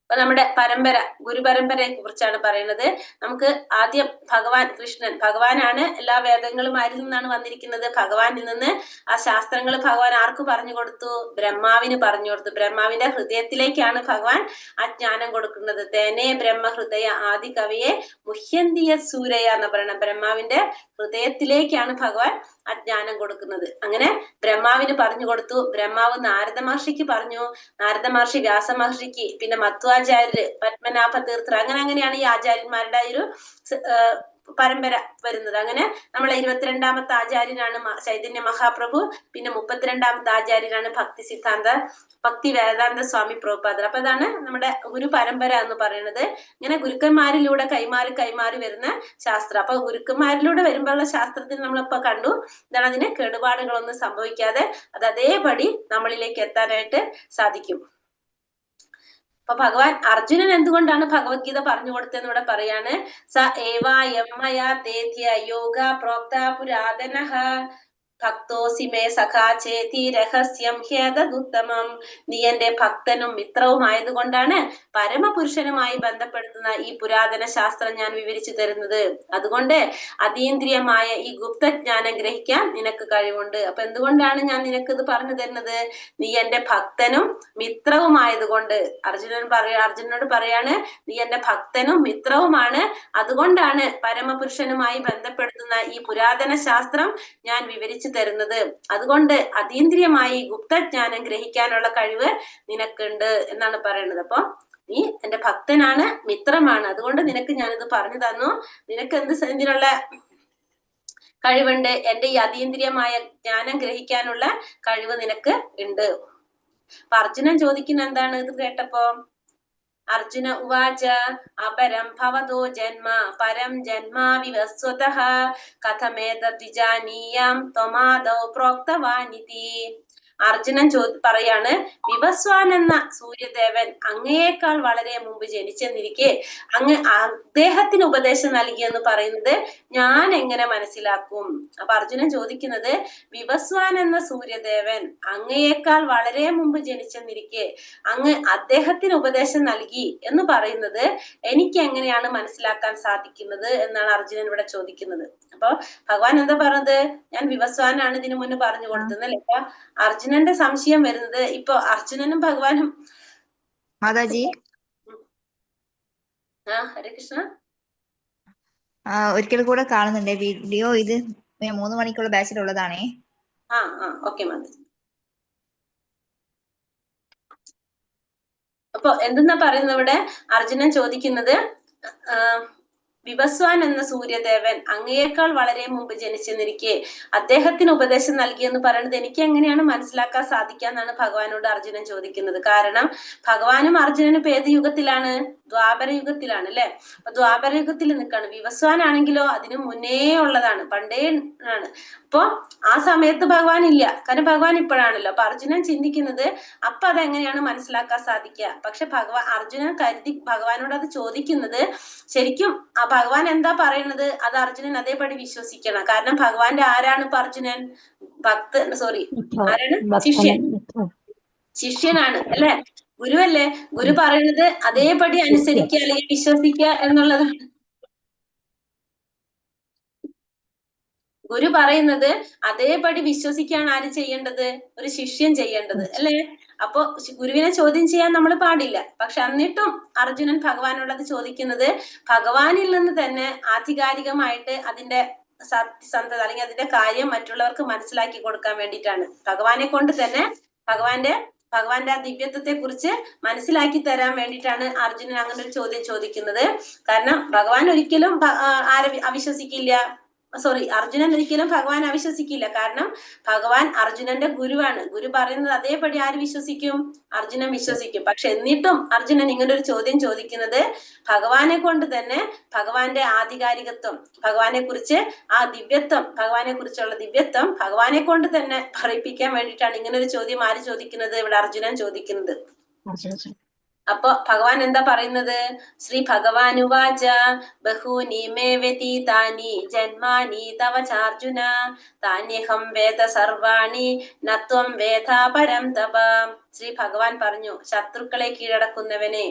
അപ്പൊ നമ്മുടെ പരമ്പര, ഗുരുപരമ്പരയെ കുറിച്ചാണ് പറയുന്നത്. നമുക്ക് ആദ്യം ഭഗവാൻ കൃഷ്ണൻ, ഭഗവാനാണ് എല്ലാ വേദങ്ങളും ആരിൽ നിന്നാണ് വന്നിരിക്കുന്നത്? ഭഗവാനിൽ നിന്ന്. ആ ശാസ്ത്രങ്ങൾ ഭഗവാൻ ആർക്ക് പറഞ്ഞു കൊടുത്തു? ബ്രഹ്മാവിന് പറഞ്ഞു കൊടുത്തു. ബ്രഹ്മാവിന്റെ ഹൃദയത്തിലേക്കാണ് ഭഗവാൻ ആ ജ്ഞാനം കൊടുക്കുന്നത്. തേനേ ബ്രഹ്മഹൃദയ ആദി കവിയെ മുഹ്യന്തിയ സൂരയ എന്ന് പറയണം. ബ്രഹ്മാവിന്റെ ഹൃദയത്തിലേക്കാണ് ഭഗവാൻ ആ ജ്ഞാനം കൊടുക്കുന്നത്. അങ്ങനെ ബ്രഹ്മാവിന് പറഞ്ഞു കൊടുത്തു. ബ്രഹ്മാവ് നാരദ മഹർഷിക്ക് പറഞ്ഞു. നാരദ മഹർഷി വ്യാസ മഹർഷിക്ക്, പിന്നെ മധ്വാചാര്യര്, പത്മനാഭ തീർത്ഥർ, അങ്ങനെയാണ് ഈ ആചാര്യന്മാരുടെ ഒരു പരമ്പര വരുന്നത്. അങ്ങനെ നമ്മളെ 22ാമത്തെ ആചാര്യനാണ് ചൈതന്യ മഹാപ്രഭു. പിന്നെ 32ാമത്തെ ആചാര്യനാണ് ഭക്തി വേദാന്ത സ്വാമി പ്രഭുപാദർ. അപ്പൊ അതാണ് നമ്മുടെ ഗുരു പരമ്പര എന്ന് പറയുന്നത്. ഇങ്ങനെ ഗുരുക്കന്മാരിലൂടെ കൈമാറി വരുന്ന ശാസ്ത്രം. അപ്പൊ ഗുരുക്കന്മാരിലൂടെ വരുമ്പോഴുള്ള ശാസ്ത്രത്തിൽ നമ്മളിപ്പോ കണ്ടു എന്താണ്, അതിന് കേടുപാടുകളൊന്നും സംഭവിക്കാതെ അത് അതേപടി നമ്മളിലേക്ക് എത്താനായിട്ട് സാധിക്കും. അപ്പൊ ഭഗവാൻ അർജുനൻ എന്തുകൊണ്ടാണ് ഭഗവത്ഗീത പറഞ്ഞു കൊടുത്തതെന്ന് ഇവിടെ പറയാണ്. സ ഏവായമ്മയാ തേധ്യ യോഗ പ്രോക്ത പുരാതനഃ ഭക്തോസി മേ സഖാ ചേതി രഹസ്യം ഹേതദുത്തമം. നീ എന്റെ ഭക്തനും മിത്രവും ആയതുകൊണ്ടാണ് പരമപുരുഷനുമായി ബന്ധപ്പെടുത്തുന്ന ഈ പുരാതന ശാസ്ത്രം ഞാൻ വിവരിച്ചു തരുന്നത്. അതുകൊണ്ട് അതീന്ദ്രിയമായ ഈ ഗുപ്തജ്ഞാനം ഗ്രഹിക്കാൻ നിനക്ക് കഴിവുണ്ട്. അപ്പൊ എന്തുകൊണ്ടാണ് ഞാൻ നിനക്ക് ഇത് പറഞ്ഞു തരുന്നത്? നീ എന്റെ ഭക്തനും മിത്രവുമായതുകൊണ്ട്. അർജുനനോട് പറയാണ്, നീ എന്റെ ഭക്തനും മിത്രവുമാണ്, അതുകൊണ്ടാണ് പരമപുരുഷനുമായി ബന്ധപ്പെടുത്തുന്ന ഈ പുരാതന ശാസ്ത്രം ഞാൻ വിവരിച്ചു തരുന്നത്. അതുകൊണ്ട് അതീന്ദ്രിയമായി ഗുപ്തജ്ഞാനം ഗ്രഹിക്കാനുള്ള കഴിവ് നിനക്കുണ്ട് എന്നാണ് പറയുന്നത്. അപ്പൊ നീ എന്റെ ഭക്തനാണ്, മിത്രമാണ്, അതുകൊണ്ട് നിനക്ക് ഞാനിത് പറഞ്ഞു തന്നു. നിനക്ക് എന്തിനുള്ള കഴിവുണ്ട്? എന്റെ ഈ അതീന്ദ്രിയമായ ജ്ഞാനം ഗ്രഹിക്കാനുള്ള കഴിവ് നിനക്ക് ഉണ്ട്. അപ്പൊ അർജുനൻ ചോദിക്കുന്ന എന്താണ് ഇത് കേട്ടപ്പോ? അർജുന ഉവാച അപരം ഭവതോ ജന്മ പരം ജന്മാ വിവസ്വതഃ കഥമേതദ്വിജാനീയാം ത്വമാദൗ പ്രോക്തവാനിതി. അർജുനൻ പറയാണ്, വിവസ്വാൻ എന്ന സൂര്യദേവൻ അങ്ങയേക്കാൾ വളരെ മുമ്പ് ജനിച്ചെന്നിരിക്കെ അങ്ങ് അദ്ദേഹത്തിന് ഉപദേശം നൽകിയെന്ന് പറയുന്നത് ഞാൻ എങ്ങനെ മനസ്സിലാക്കും? അപ്പൊ അർജുനൻ ചോദിക്കുന്നത്, വിവസ്വാൻ എന്ന സൂര്യദേവൻ അങ്ങയേക്കാൾ വളരെ മുമ്പ് ജനിച്ചെന്നിരിക്കെ അങ്ങ് അദ്ദേഹത്തിന് ഉപദേശം നൽകി എന്ന് പറയുന്നത് എനിക്ക് എങ്ങനെയാണ് മനസ്സിലാക്കാൻ സാധിക്കുന്നത് എന്നാണ് അർജുനൻ ഇവിടെ ചോദിക്കുന്നത്. അപ്പൊ ഭഗവാൻ എന്താ പറഞ്ഞത്? ഞാൻ വിവസ്വാനാണ് ഇതിനു മുന്നേ പറഞ്ഞു കൊടുത്തത്. അപ്പൊ അർജുനന്റെ സംശയം വരുന്നത്, ഇപ്പൊ അർജുനനും ഭഗവാനും മാതാജി, ഹരേ കൃഷ്ണ. ഒരിക്കൽ കൂടെ കാണുന്നുണ്ട് വീഡിയോ. ഇത് 3 മണിക്കുള്ള ബാച്ചിലുള്ളതാണേ. ഓക്കെ മാതാജി. അപ്പൊ എന്തെന്നാ പറയുന്നത് ഇവിടെ? അർജുനൻ ചോദിക്കുന്നത്, വിവസ്വാൻ എന്ന സൂര്യദേവൻ അങ്ങയേക്കാൾ വളരെ മുമ്പ് ജനിച്ചെന്നിരിക്കെ അദ്ദേഹത്തിന് ഉപദേശം നൽകിയെന്ന് പറയുന്നത് എനിക്ക് എങ്ങനെയാണ് മനസ്സിലാക്കാൻ സാധിക്കാന്നാണ് ഭഗവാനോട് അർജുനൻ ചോദിക്കുന്നത്. കാരണം ഭഗവാനും അർജുനനും ഇപ്പൊ ഏത് യുഗത്തിലാണ്? ദ്വാപര യുഗത്തിലാണ് അല്ലെ? അപ്പൊ ദ്വാപര യുഗത്തിൽ നിൽക്കാണ്. വിവസ്വാൻ ആണെങ്കിലോ അതിനു മുന്നേ ഉള്ളതാണ്, പണ്ടേ ആണ്. അപ്പൊ ആ സമയത്ത് ഭഗവാൻ ഇല്ല, കാരണം ഭഗവാൻ ഇപ്പോഴാണല്ലോ. അപ്പൊ അർജുനൻ ചിന്തിക്കുന്നത് അപ്പൊ അതെങ്ങനെയാണ് മനസ്സിലാക്കാൻ സാധിക്കുക? പക്ഷെ അർജുനൻ കരുതി ഭഗവാനോട് അത് ചോദിക്കുന്നത് ശരിക്കും ആ ഭഗവാൻ എന്താ പറയുന്നത് അത് അർജുനൻ അതേപടി വിശ്വസിക്കണം. കാരണം ഭഗവാന്റെ ആരാണ് ഇപ്പൊ അർജുനൻ? ആരാണ്? ശിഷ്യനാണ് അല്ലെ? ഗുരുവല്ലേ? ഗുരു പറയുന്നത് അതേപടി അനുസരിക്കുക അല്ലെങ്കിൽ വിശ്വസിക്കുക എന്നുള്ളതാണ്. ഗുരു പറയുന്നത് അതേപടി വിശ്വസിക്കുകയാണ് ആര് ചെയ്യേണ്ടത്? ഒരു ശിഷ്യൻ ചെയ്യേണ്ടത് അല്ലെ? അപ്പൊ ഗുരുവിനെ ചോദ്യം ചെയ്യാൻ നമ്മൾ പാടില്ല. പക്ഷെ എന്നിട്ടും അർജുനൻ ഭഗവാനോടത് ചോദിക്കുന്നത് ഭഗവാനിൽ നിന്ന് തന്നെ ആധികാരികമായിട്ട് അതിന്റെ സത്യസന്ധത അല്ലെങ്കിൽ അതിന്റെ കാര്യം മറ്റുള്ളവർക്ക് മനസ്സിലാക്കി കൊടുക്കാൻ വേണ്ടിയിട്ടാണ്. ഭഗവാനെ കൊണ്ട് തന്നെ ഭഗവാന്റെ ആ ദിവ്യത്വത്തെ കുറിച്ച് മനസ്സിലാക്കി തരാൻ വേണ്ടിയിട്ടാണ് അർജുനൻ അങ്ങനെ ഒരു ചോദ്യം ചോദിക്കുന്നത്. കാരണം ഭഗവാൻ ഒരിക്കലും ആരെ അവിശ്വസിക്കില്ല. അർജുനൻ ഒരിക്കലും ഭഗവാൻ അവിശ്വസിക്കില്ല. കാരണം ഭഗവാൻ അർജുനന്റെ ഗുരുവാണ്. ഗുരു പറയുന്നത് അതേപടി ആര് വിശ്വസിക്കും? അർജുനൻ വിശ്വസിക്കും. പക്ഷെ എന്നിട്ടും അർജുനൻ ഇങ്ങനൊരു ചോദ്യം ചോദിക്കുന്നത് ഭഗവാനെ കൊണ്ട് തന്നെ ഭഗവാന്റെ ആധികാരികത്വം, ഭഗവാനെ കുറിച്ച് ആ ദിവ്യത്വം, ഭഗവാനെ കുറിച്ചുള്ള ദിവ്യത്വം ഭഗവാനെ കൊണ്ട് തന്നെ പറയിപ്പിക്കാൻ വേണ്ടിയിട്ടാണ് ഇങ്ങനൊരു ചോദ്യം ആര് ചോദിക്കുന്നത്? ഇവിടെ അർജുനൻ ചോദിക്കുന്നത്. അപ്പൊ ഭഗവാൻ എന്താ പറയുന്നത്? ശ്രീ ഭഗവാനുവാച ബഹൂനി മേ വ്യതീതാനി ജന്മാനി തവ ചാർജുന താന്യഹം വേദ സർവാണി നത്വം വേദാ പരം തപ. ശ്രീ ഭഗവാൻ പറഞ്ഞു, ശത്രുക്കളെ കീഴടക്കുന്നവനെ,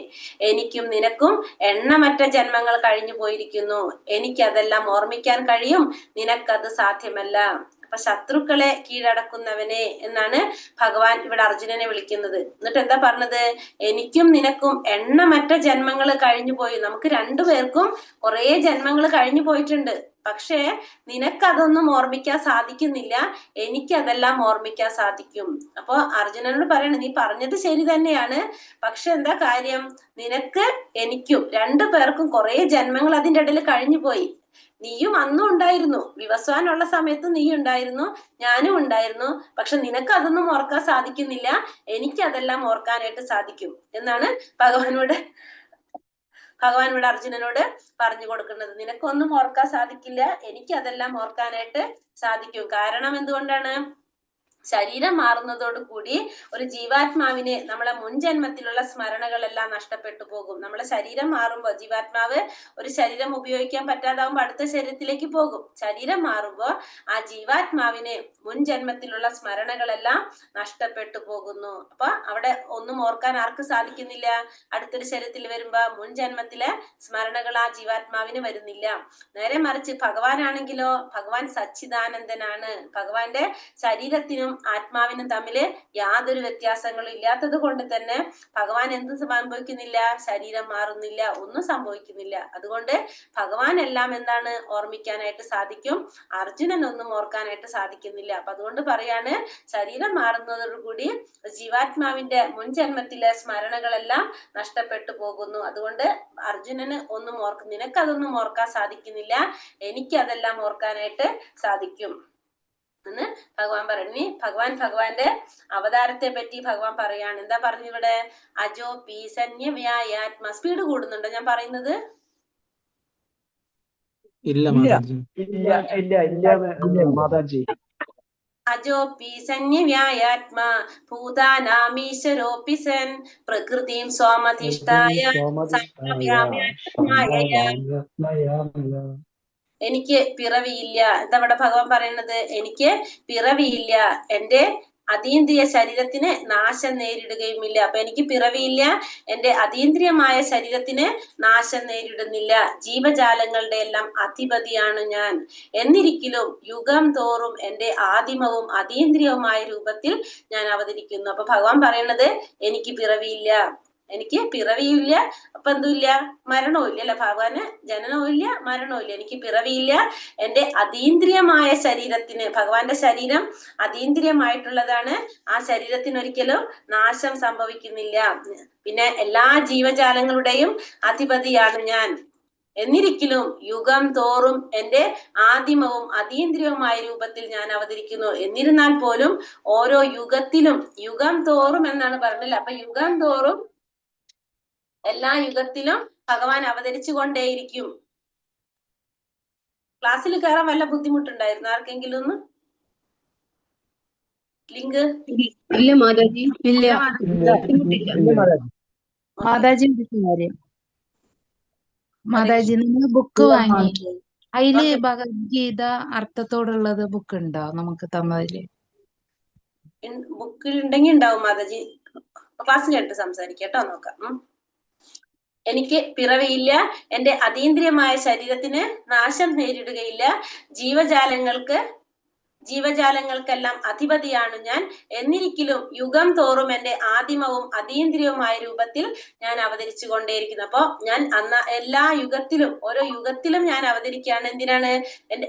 എനിക്കും നിനക്കും എണ്ണമറ്റ ജന്മങ്ങൾ കഴിഞ്ഞു പോയിരിക്കുന്നു. എനിക്കതെല്ലാം ഓർമ്മിക്കാൻ കഴിയും, നിനക്കത് സാധ്യമല്ല. അപ്പൊ ശത്രുക്കളെ കീഴടക്കുന്നവനെ എന്നാണ് ഭഗവാൻ ഇവിടെ അർജുനനെ വിളിക്കുന്നത്. എന്നിട്ട് എന്താ പറഞ്ഞത്? എനിക്കും നിനക്കും എണ്ണമറ്റ ജന്മങ്ങൾ കഴിഞ്ഞു പോയി. നമുക്ക് രണ്ടുപേർക്കും കുറെ ജന്മങ്ങൾ കഴിഞ്ഞു പോയിട്ടുണ്ട്. പക്ഷേ നിനക്കതൊന്നും ഓർമ്മിക്കാൻ സാധിക്കുന്നില്ല, എനിക്കതെല്ലാം ഓർമ്മിക്കാൻ സാധിക്കും. അപ്പൊ അർജുനനോട് പറയണ, നീ പറഞ്ഞത് ശരി തന്നെയാണ്, പക്ഷെ എന്താ കാര്യം? നിനക്ക് എനിക്കും രണ്ടു പേർക്കും കുറെ ജന്മങ്ങൾ അതിൻ്റെ ഇടയിൽ കഴിഞ്ഞു പോയി. നീയും അന്നും ഉണ്ടായിരുന്നു, വിവസ്വാനുള്ള സമയത്ത് നീ ഉണ്ടായിരുന്നു, ഞാനും ഉണ്ടായിരുന്നു. പക്ഷെ നിനക്ക് അതൊന്നും ഓർക്കാൻ സാധിക്കുന്നില്ല, എനിക്ക് അതെല്ലാം ഓർക്കാനായിട്ട് സാധിക്കും എന്നാണ് ഭഗവാൻ ഇവിടെ അർജുനനോട് പറഞ്ഞു കൊടുക്കുന്നത്. നിനക്കൊന്നും ഓർക്കാൻ സാധിക്കില്ല, എനിക്ക് അതെല്ലാം ഓർക്കാനായിട്ട് സാധിക്കും. കാരണം എന്തുകൊണ്ടാണ്? ശരീരം മാറുന്നതോടുകൂടി ഒരു ജീവാത്മാവിന് നമ്മളെ മുൻജന്മത്തിലുള്ള സ്മരണകളെല്ലാം നഷ്ടപ്പെട്ടു പോകും. നമ്മളെ ശരീരം മാറുമ്പോൾ ജീവാത്മാവ് ഒരു ശരീരം ഉപയോഗിക്കാൻ പറ്റാതാവുമ്പോൾ അടുത്ത ശരീരത്തിലേക്ക് പോകും. ശരീരം മാറുമ്പോൾ ആ ജീവാത്മാവിന് മുൻജന്മത്തിലുള്ള സ്മരണകളെല്ലാം നഷ്ടപ്പെട്ടു പോകുന്നു. അപ്പൊ അവിടെ ഒന്നും ഓർക്കാൻ ആർക്ക് സാധിക്കുന്നില്ല? അടുത്തൊരു ശരീരത്തിൽ വരുമ്പോ മുൻജന്മത്തിലെ സ്മരണകൾ ആ ജീവാത്മാവിന് വരുന്നില്ല. നേരെ മറിച്ച് ഭഗവാനാണെങ്കിലോ, ഭഗവാൻ സച്ചിദാനന്ദനാണ്. ഭഗവാന്റെ ശരീരത്തിനും ആത്മാവിനും തമ്മില് യാതൊരു വ്യത്യാസങ്ങളും ഇല്ലാത്തത് കൊണ്ട് തന്നെ ഭഗവാൻ എന്ത് സംഭവിക്കുന്നില്ല? ശരീരം മാറുന്നില്ല, ഒന്നും സംഭവിക്കുന്നില്ല. അതുകൊണ്ട് ഭഗവാൻ എല്ലാം എന്താണ് ഓർമ്മിക്കാനായിട്ട് സാധിക്കും, അർജുനൻ ഒന്നും ഓർക്കാനായിട്ട് സാധിക്കുന്നില്ല. അപ്പൊ അതുകൊണ്ട് പറയാണ്, ശരീരം മാറുന്നതോടുകൂടി ജീവാത്മാവിന്റെ മുൻജന്മത്തിലെ സ്മരണകളെല്ലാം നഷ്ടപ്പെട്ടു പോകുന്നു. അതുകൊണ്ട് അർജുനന് ഒന്നും നിനക്കതൊന്നും ഓർക്കാൻ സാധിക്കുന്നില്ല, എനിക്ക് അതെല്ലാം ഓർക്കാനായിട്ട് സാധിക്കും എന്ന് ഭഗവാൻ പറഞ്ഞു. ഭഗവാന്റെ അവതാരത്തെ പറ്റി ഭഗവാൻ പറയാണ്. എന്താ പറഞ്ഞു ഇവിടെ? അജോ പീസന്യ വ്യായാത്മ. സ്പീഡ് കൂടുന്നുണ്ടോ ഞാൻ പറയുന്നത്? മാതാജി. അജോ പീസന്യ വ്യായാത്മ ഭൂതാനാമീശ്വരോപി സൻ പ്രകൃതിം സ്വാമധിഷ്ഠായ എനിക്ക് പിറവിയില്ല. എന്താ ഇവിടെ ഭഗവാൻ പറയുന്നത്? എനിക്ക് പിറവിയില്ല, എന്റെ അതീന്ദ്രിയ ശരീരത്തിന് നാശം നേരിടുകയുമില്ല. അപ്പൊ എനിക്ക് പിറവിയില്ല, എന്റെ അതീന്ദ്രിയമായ ശരീരത്തിന് നാശം നേരിടുന്നില്ല. ജീവജാലങ്ങളുടെ എല്ലാം അധിപതിയാണ് ഞാൻ. എന്നിരിക്കലും യുഗം തോറും എന്റെ ആദിമവും അതീന്ദ്രിയവുമായ രൂപത്തിൽ ഞാൻ അവതരിക്കുന്നു. അപ്പൊ ഭഗവാൻ പറയണത്, എനിക്ക് പിറവിയില്ല, എനിക്ക് പിറവിയില്ല, അപ്പൊ എന്തുമില്ല? മരണവും ഇല്ല അല്ലെ? ഭഗവാന് ജനനവും ഇല്ല, മരണവും ഇല്ല. എനിക്ക് പിറവിയില്ല, എന്റെ അതീന്ദ്രിയമായ ശരീരത്തിന്, ഭഗവാന്റെ ശരീരം അതീന്ദ്രിയമായിട്ടുള്ളതാണ്, ആ ശരീരത്തിന് ഒരിക്കലും നാശം സംഭവിക്കുന്നില്ല. പിന്നെ എല്ലാ ജീവജാലങ്ങളുടെയും അധിപതിയാണ് ഞാൻ. എന്നിരിക്കലും യുഗം തോറും എന്റെ ആദിമവും അതീന്ദ്രിയവുമായ രൂപത്തിൽ ഞാൻ അവതരിക്കുന്നു. എന്നിരുന്നാൽ പോലും ഓരോ യുഗത്തിലും, യുഗം തോറും എന്നാണ് പറഞ്ഞത്. അപ്പൊ യുഗം തോറും എല്ലാ യുഗത്തിലും ഭഗവാൻ അവതരിച്ചു കൊണ്ടേയിരിക്കും. ക്ലാസ്സിൽ കയറാൻ വല്ല ബുദ്ധിമുട്ടുണ്ടായിരുന്നു ആർക്കെങ്കിലും ഒന്ന്? ലിങ്ക് ഇല്ല മാതാജി, ഇല്ല. മാതാജി കാര്യം, മാതാജി നിങ്ങൾ ബുക്ക് വാങ്ങി, അതില് ഭഗവത്ഗീത അർത്ഥത്തോടുള്ളത് ബുക്ക് ഉണ്ടോ നമുക്ക് തന്നതില്? ബുക്കിൽ ഉണ്ടെങ്കിൽ ഉണ്ടാവും മാതാജി. ക്ലാസ്സിൽ കേട്ട് സംസാരിക്കാം കേട്ടോ, നോക്കാം. എനിക്ക് പിറവിയില്ല, എന്റെ അതീന്ദ്രിയമായ ശരീരത്തിന് നാശം നേരിടുകയില്ല, ജീവജാലങ്ങൾക്കെല്ലാം അധിപതിയാണ് ഞാൻ. എന്നിരിക്കലും യുഗം തോറും എന്റെ ആദിമവും അതീന്ദ്രിയവുമായ രൂപത്തിൽ ഞാൻ അവതരിച്ചു കൊണ്ടേയിരിക്കുന്നു. അപ്പൊ ഞാൻ എല്ലാ യുഗത്തിലും, ഓരോ യുഗത്തിലും ഞാൻ അവതരിക്കുകയാണ്. എന്തിനാണ്?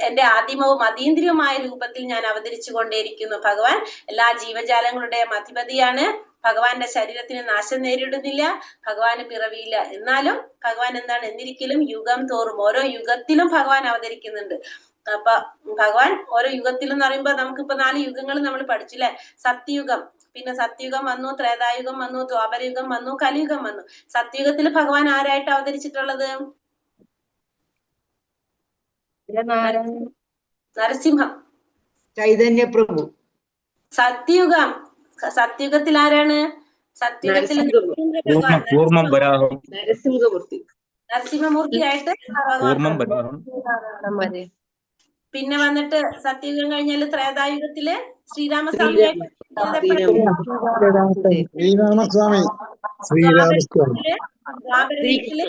എന്റെ ആദിമവും അതീന്ദ്രിയവുമായ രൂപത്തിൽ ഞാൻ അവതരിച്ചു കൊണ്ടേയിരിക്കുന്നു. ഭഗവാൻ എല്ലാ ജീവജാലങ്ങളുടെയും അധിപതിയാണ്. ഭഗവാന്റെ ശരീരത്തിന് നാശം നേരിടുന്നില്ല, ഭഗവാന് പിറവിയില്ല. എന്നാലും ഭഗവാൻ എന്താണ്? എന്നിരിക്കലും യുഗം തോറും, ഓരോ യുഗത്തിലും ഭഗവാൻ അവതരിക്കുന്നുണ്ട്. അപ്പൊ ഭഗവാൻ ഓരോ യുഗത്തിലും എന്ന് പറയുമ്പോ നമുക്കിപ്പോ 4 യുഗങ്ങൾ നമ്മൾ പഠിച്ചു അല്ലെ? സത്യയുഗം, പിന്നെ സത്യയുഗം വന്നു, ത്രേതായുഗം വന്നു, ദ്വാപരയുഗം വന്നു, കലിയുഗം വന്നു. സത്യയുഗത്തിൽ ഭഗവാൻ ആരായിട്ട് അവതരിച്ചിട്ടുള്ളത്? നരസിംഹം, ചൈതന്യപ്രഭു. സത്യയുഗത്തിൽ ആരാണ്? സത്യയുഗത്തിൽ കൂർമ്മം വരാഹം നരസിംഹമൂർത്തിയായിട്ട് ഭഗവാൻ കൂർമ്മം വരാഹം പിന്നെ വന്നിട്ട് സത്യയുഗം കഴിഞ്ഞാല് ത്രേതായുഗത്തില് ശ്രീരാമസ്വാമിയായിട്ട് ശ്രീരാമസ്വാമി ശ്രീരാമസ്വാമി ദ്വാപരയുഗത്തില്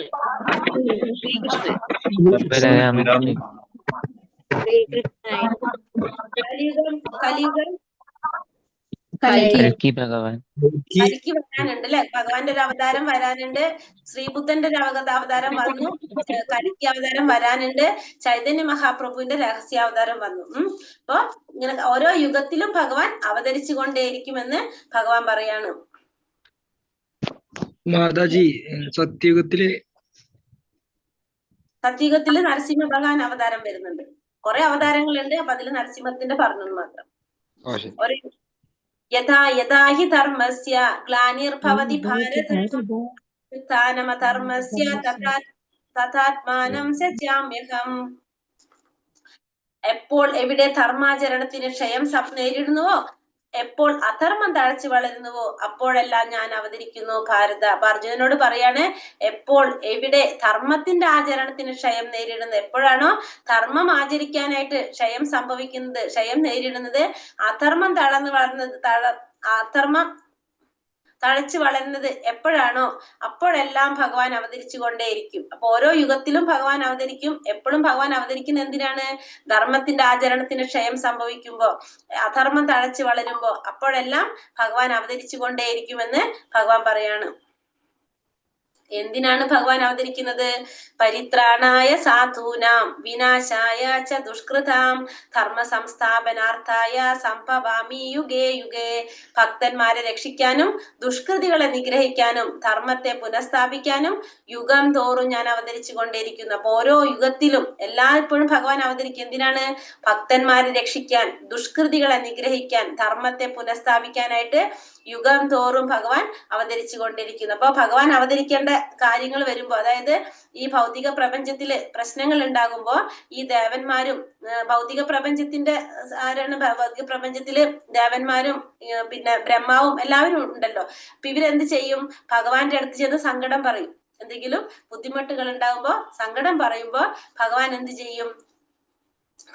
കലിയുഗം ഭഗവാൻ കലിക്ക് വരാനുണ്ട് അല്ലെ? ഭഗവാന്റെ ഒരു അവതാരം വരാനുണ്ട്, ശ്രീബുദ്ധന്റെ ഒരു അവതാരം വന്നു, കലിക്ക് അവതാരം വരാനുണ്ട്, ചൈതന്യ മഹാപ്രഭുവിന്റെ രഹസ്യാവതാരം വന്നു. അപ്പൊ ഇങ്ങനെ ഓരോ യുഗത്തിലും ഭഗവാൻ അവതരിച്ചു കൊണ്ടേയിരിക്കുമെന്ന് ഭഗവാൻ പറയാണ്. മാതാജി സത്യയുഗത്തില് നരസിംഹ ഭഗവാൻ അവതാരം വരുന്നുണ്ട്. കുറെ അവതാരങ്ങളുണ്ട്. അപ്പൊ അതില് നരസിംഹത്തിന്റെ പറഞ്ഞത് മാത്രം. ഒരു യഥാ യഥാ ഹി ധർമ്മസ്യ ഗ്ലാനിർഭവതി ഭാരത ധർമ്മസ്യ തഥാത്മാനം സജ്ജാമ്യഹം. എപ്പോൾ എവിടെ ധർമാചരണത്തിന് ക്ഷയം നേരിടുന്നുവോ, എപ്പോൾ അധർമ്മം തഴച്ചു വളരുന്നുവോ അപ്പോഴെല്ലാം ഞാൻ അവതരിക്കുന്നു ഭാരത. അപ്പൊ അർജുനനോട് പറയാണ്, എപ്പോൾ എവിടെ ധർമ്മത്തിന്റെ ആചരണത്തിന് ക്ഷയം നേരിടുന്നത്, എപ്പോഴാണോ ധർമ്മം ആചരിക്കാനായിട്ട് ക്ഷയം സംഭവിക്കുന്നത്, ക്ഷയം നേരിടുന്നത്, അധർമ്മം അധർമ്മം തഴച്ചു വളരുന്നത് എപ്പോഴാണോ അപ്പോഴെല്ലാം ഭഗവാൻ അവതരിച്ചു കൊണ്ടേയിരിക്കും. അപ്പൊ ഓരോ യുഗത്തിലും ഭഗവാൻ അവതരിക്കും. എപ്പോഴും ഭഗവാൻ അവതരിക്കുന്ന എന്തിനാണ്? ധർമ്മത്തിന്റെ ആചരണത്തിന് ക്ഷയം സംഭവിക്കുമ്പോ, അധർമ്മം തഴച്ചു വളരുമ്പോ അപ്പോഴെല്ലാം ഭഗവാൻ അവതരിച്ചു കൊണ്ടേയിരിക്കുമെന്ന് ഭഗവാൻ പറയാണ്. എന്തിനാണ് ഭഗവാൻ അവതരിക്കുന്നത്? പരിത്രാണായ സാധൂനാം വിനാശായ ച ദുഷ്കൃതാം ധർമ്മ സംസ്ഥാപനാർത്ഥായ സംഭവാമി യുഗേ യുഗേ. ഭക്തന്മാരെ രക്ഷിക്കാനും ദുഷ്കൃതികളെ നിഗ്രഹിക്കാനും ധർമ്മത്തെ പുനഃസ്ഥാപിക്കാനും യുഗം തോറും ഞാൻ അവതരിച്ചു കൊണ്ടേയിരിക്കുന്നു. അപ്പൊ ഓരോ യുഗത്തിലും എല്ലായ്പ്പോഴും ഭഗവാൻ അവതരിക്കും. എന്തിനാണ്? ഭക്തന്മാരെ രക്ഷിക്കാൻ, ദുഷ്കൃതികളെ നിഗ്രഹിക്കാൻ, ധർമ്മത്തെ പുനഃസ്ഥാപിക്കാനായിട്ട് യുഗം തോറും ഭഗവാൻ അവതരിച്ചു കൊണ്ടിരിക്കുന്നു. അപ്പൊ ഭഗവാൻ അവതരിക്കേണ്ട കാര്യങ്ങൾ വരുമ്പോ, അതായത് ഈ ഭൗതിക പ്രപഞ്ചത്തില് പ്രശ്നങ്ങൾ ഉണ്ടാകുമ്പോ ഈ ദേവന്മാരും ഭൗതിക പ്രപഞ്ചത്തിന്റെ ആരാണ്? ഭൗതിക പ്രപഞ്ചത്തില് ദേവന്മാരും പിന്നെ ബ്രഹ്മാവും എല്ലാവരും ഉണ്ടല്ലോ. അപ്പൊ ഇവരെന്ത് ചെയ്യും? ഭഗവാന്റെ അടുത്ത് ചെന്ന് സങ്കടം പറയും. എന്തെങ്കിലും ബുദ്ധിമുട്ടുകൾ ഉണ്ടാകുമ്പോ സങ്കടം പറയുമ്പോ ഭഗവാൻ എന്ത് ചെയ്യും?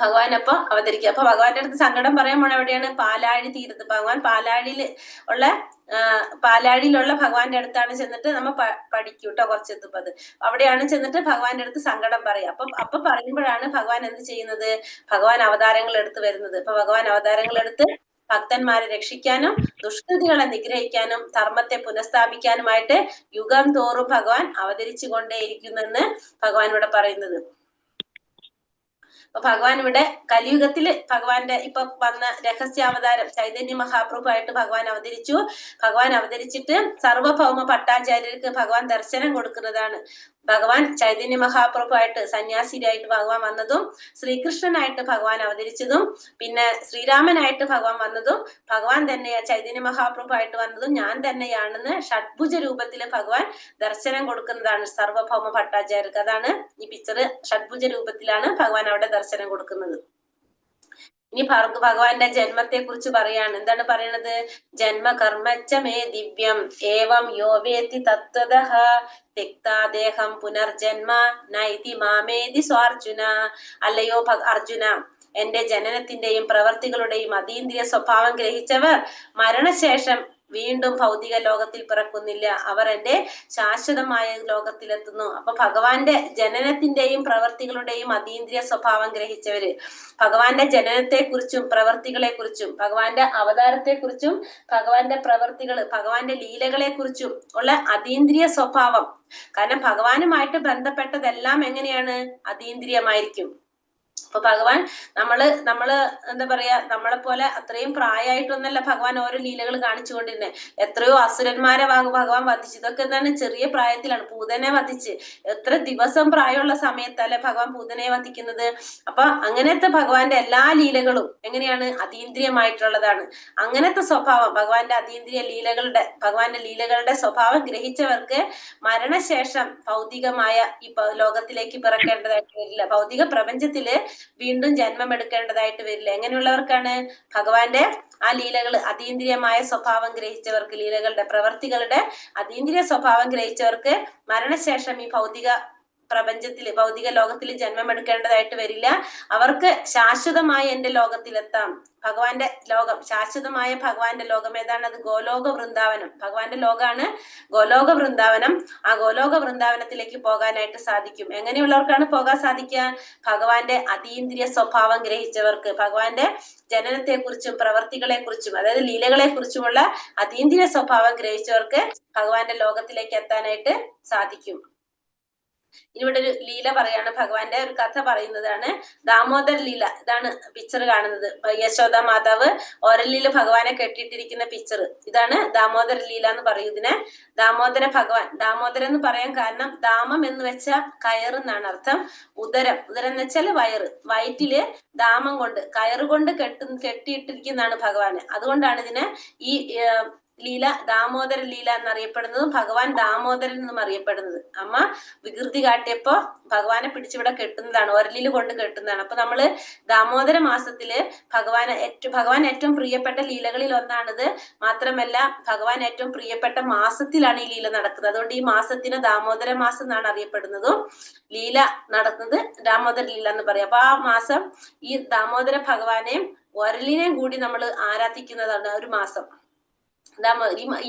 ഭഗവാൻ അപ്പൊ അവതരിക്കുക. അപ്പൊ ഭഗവാന്റെ അടുത്ത് സങ്കടം പറയാൻ പോണ എവിടെയാണ്? പാലാഴി തീരത്ത്. ഭഗവാൻ പാലാഴിയിലുള്ള ഭഗവാന്റെ അടുത്താണ് ചെന്നിട്ട് നമ്മ പഠിക്കും കേട്ടോ കുറച്ചെത്തുമ്പോ. അത് അവിടെയാണ് ചെന്നിട്ട് ഭഗവാന്റെ അടുത്ത് സങ്കടം പറയാം. അപ്പൊ പറയുമ്പോഴാണ് ഭഗവാൻ എന്ത് ചെയ്യുന്നത്? ഭഗവാൻ അവതാരങ്ങൾ എടുത്ത് വരുന്നത്. അപ്പൊ ഭഗവാൻ അവതാരങ്ങൾ എടുത്ത് ഭക്തന്മാരെ രക്ഷിക്കാനും ദുഷ്കൃതികളെ നിഗ്രഹിക്കാനും ധർമ്മത്തെ പുനഃസ്ഥാപിക്കാനുമായിട്ട് യുഗം തോറും ഭഗവാൻ അവതരിച്ചു കൊണ്ടേയിരിക്കുമെന്ന് ഭഗവാൻ ഇവിടെ പറയുന്നത്. അപ്പൊ ഭഗവാൻ ഇവിടെ കലിയുഗത്തില് ഭഗവാന്റെ ഇപ്പൊ വന്ന രഹസ്യാവതാരം ചൈതന്യ മഹാപ്രഭു ആയിട്ട് ഭഗവാൻ അവതരിച്ചു. ഭഗവാൻ അവതരിച്ചിട്ട് സർവഭൗമ ഭട്ടാചാര്യർക്ക് ഭഗവാൻ ദർശനം കൊടുക്കുന്നതാണ്. ഭഗവാൻ ചൈതന്യ മഹാപ്രഭു ആയിട്ട് സന്യാസിയായിട്ട് ഭഗവാൻ വന്നതും, ശ്രീകൃഷ്ണനായിട്ട് ഭഗവാൻ അവതരിച്ചതും, പിന്നെ ശ്രീരാമനായിട്ട് ഭഗവാൻ വന്നതും, ഭഗവാൻ തന്നെ ചൈതന്യ മഹാപ്രഭു ആയിട്ട് വന്നതും ഞാൻ തന്നെയാണെന്ന് ഷഡ്ഭുജ രൂപത്തില് ഭഗവാൻ ദർശനം കൊടുക്കുന്നതാണ് സർവഭൗമ ഭട്ടാചാര്യർക്ക്. അതാണ് ഈ പിക്ചർ. ഷഡ്ഭുജ രൂപത്തിലാണ് ഭഗവാൻ അവിടെ ദർശനം കൊടുക്കുന്നത്. ഇനി ഭഗവാന്റെ ജന്മത്തെ കുറിച്ച് പറയാണ്. എന്താണ് പറയണത്? ജന്മ കർമ്മച്ച മേ ദിവ്യം ഏവം യോ വേത്തി തത്വതഃ തെക്താദേഹം പുനർജന്മ നൈതി മാമേതി സ്വാർജുന. അല്ലയോ അർജുന, എന്റെ ജനനത്തിന്റെയും പ്രവർത്തികളുടെയും അതീന്ദ്രിയ സ്വഭാവം ഗ്രഹിച്ചവർ മരണശേഷം വീണ്ടും ഭൗതിക ലോകത്തിൽ പിറക്കുന്നില്ല. അവർ എന്റെ ശാശ്വതമായ ലോകത്തിലെത്തുന്നു. അപ്പൊ ഭഗവാന്റെ ജനനത്തിന്റെയും പ്രവർത്തികളുടെയും അതീന്ദ്രിയ സ്വഭാവം ഗ്രഹിച്ചവര്, ഭഗവാന്റെ ജനനത്തെ കുറിച്ചും പ്രവർത്തികളെ കുറിച്ചും ഭഗവാന്റെ അവതാരത്തെ കുറിച്ചും ഭഗവാന്റെ പ്രവർത്തികൾ ഭഗവാന്റെ ലീലകളെ കുറിച്ചും ഉള്ള അതീന്ദ്രിയ സ്വഭാവം. കാരണം ഭഗവാനുമായിട്ട് ബന്ധപ്പെട്ടതെല്ലാം എങ്ങനെയാണ്? അതീന്ദ്രിയമായിരിക്കും. അപ്പൊ ഭഗവാൻ നമ്മള് എന്താ പറയാ, നമ്മളെ പോലെ അത്രയും പ്രായമായിട്ടൊന്നല്ല ഭഗവാൻ ഓരോ ലീലകൾ കാണിച്ചുകൊണ്ടിരുന്നത്. എത്രയോ അസുരന്മാരെ ഭഗവാൻ വധിച്ചു. ഇതൊക്കെ എന്താണ്? ചെറിയ പ്രായത്തിലാണ്. പൂതനെ വധിച്ച് എത്ര ദിവസം പ്രായമുള്ള സമയത്തല്ലേ ഭഗവാൻ പൂതനെ വധിക്കുന്നത്. അപ്പൊ അങ്ങനത്തെ ഭഗവാന്റെ എല്ലാ ലീലകളും എങ്ങനെയാണ്? അതീന്ദ്രിയമായിട്ടുള്ളതാണ്. അങ്ങനത്തെ സ്വഭാവം ഭഗവാന്റെ അതീന്ദ്രിയ ഭഗവാന്റെ ലീലകളുടെ സ്വഭാവം ഗ്രഹിച്ചവർക്ക് മരണശേഷം ഭൗതികമായ ഈ ലോകത്തിലേക്ക് പിറക്കേണ്ടതായിട്ട് വരില്ല. ഭൗതിക പ്രപഞ്ചത്തില് വീണ്ടും ജന്മം എടുക്കേണ്ടതായിട്ട് വരില്ല. എങ്ങനെയുള്ളവർക്കാണ്? ഭഗവാന്റെ ആ ലീലകൾ അതീന്ദ്രിയമായ സ്വഭാവം ഗ്രഹിച്ചവർക്ക്, ലീലകളുടെ പ്രവർത്തികളുടെ അതീന്ദ്രിയ സ്വഭാവം ഗ്രഹിച്ചവർക്ക് മരണശേഷം ഈ ഭൗതിക പ്രപഞ്ചത്തില് ഭൗതിക ലോകത്തിൽ ജന്മം എടുക്കേണ്ടതായിട്ട് വരില്ല. അവർക്ക് ശാശ്വതമായ എന്റെ ലോകത്തിലെത്താം. ഭഗവാന്റെ ലോകം, ശാശ്വതമായ ഭഗവാന്റെ ലോകം ഏതാണ്? അത് ഗോലോക വൃന്ദാവനം. ഭഗവാന്റെ ലോകാണ് ഗോലോക വൃന്ദാവനം. ആ ഗോലോക വൃന്ദാവനത്തിലേക്ക് പോകാനായിട്ട് സാധിക്കും. എങ്ങനെയുള്ളവർക്കാണ് പോകാൻ സാധിക്കുക? ഭഗവാന്റെ അതീന്ദ്രിയ സ്വഭാവം ഗ്രഹിച്ചവർക്ക്, ഭഗവാന്റെ ജനനത്തെ കുറിച്ചും പ്രവർത്തികളെ കുറിച്ചും അതായത് ലീലകളെ കുറിച്ചുമുള്ള അതീന്ദ്രിയ സ്വഭാവം ഗ്രഹിച്ചവർക്ക് ഭഗവാന്റെ ലോകത്തിലേക്ക് എത്താനായിട്ട് സാധിക്കും. ഇവിടെ ഒരു ലീല പറയാണ്, ഭഗവാന്റെ ഒരു കഥ പറയുന്നതാണ്. ദാമോദർ ലീല. ഇതാണ് പിക്ചർ കാണുന്നത്. യശോദ മാതാവ് ഒരലില് ഭഗവാനെ കെട്ടിയിട്ടിരിക്കുന്ന പിക്ചർ. ഇതാണ് ദാമോദർ ലീല എന്ന് പറയും ഇതിനെ. ദാമോദര ഭഗവാൻ, ദാമോദരൻ എന്ന് പറയാൻ കാരണം ദാമം എന്ന് വെച്ച കയറെന്നാണ് അർത്ഥം. ഉദരം, ഉദരം എന്ന് വെച്ചാൽ വയറ്. വയറ്റില് ദാമം കൊണ്ട് കയറുകൊണ്ട് കെട്ടിയിട്ടിരിക്കുന്നതാണ് ഭഗവാന്. അതുകൊണ്ടാണ് ഇതിനെ ഈ ലീല ദാമോദര ലീല എന്നറിയപ്പെടുന്നതും ഭഗവാൻ ദാമോദരൻ എന്നും അറിയപ്പെടുന്നത്. അമ്മ വികൃതി കാട്ടിയപ്പോ ഭഗവാനെ പിടിച്ചിവിടെ കെട്ടുന്നതാണ്, ഒരലില് കൊണ്ട് കെട്ടുന്നതാണ്. അപ്പൊ നമ്മള് ദാമോദര മാസത്തില് ഭഗവാൻ ഏറ്റവും പ്രിയപ്പെട്ട ലീലകളിൽ ഒന്നാണിത്. മാത്രമല്ല ഭഗവാൻ ഏറ്റവും പ്രിയപ്പെട്ട മാസത്തിലാണ് ഈ ലീല നടക്കുന്നത്. അതുകൊണ്ട് ഈ മാസത്തിന് ദാമോദര മാസം എന്നാണ് അറിയപ്പെടുന്നതും. ലീല നടക്കുന്നത് ദാമോദര ലീല എന്ന് പറയാം. അപ്പൊ ആ മാസം ഈ ദാമോദര ഭഗവാനെയും ഒരലിനെയും കൂടി നമ്മൾ ആരാധിക്കുന്നതാണ് ഒരു മാസം.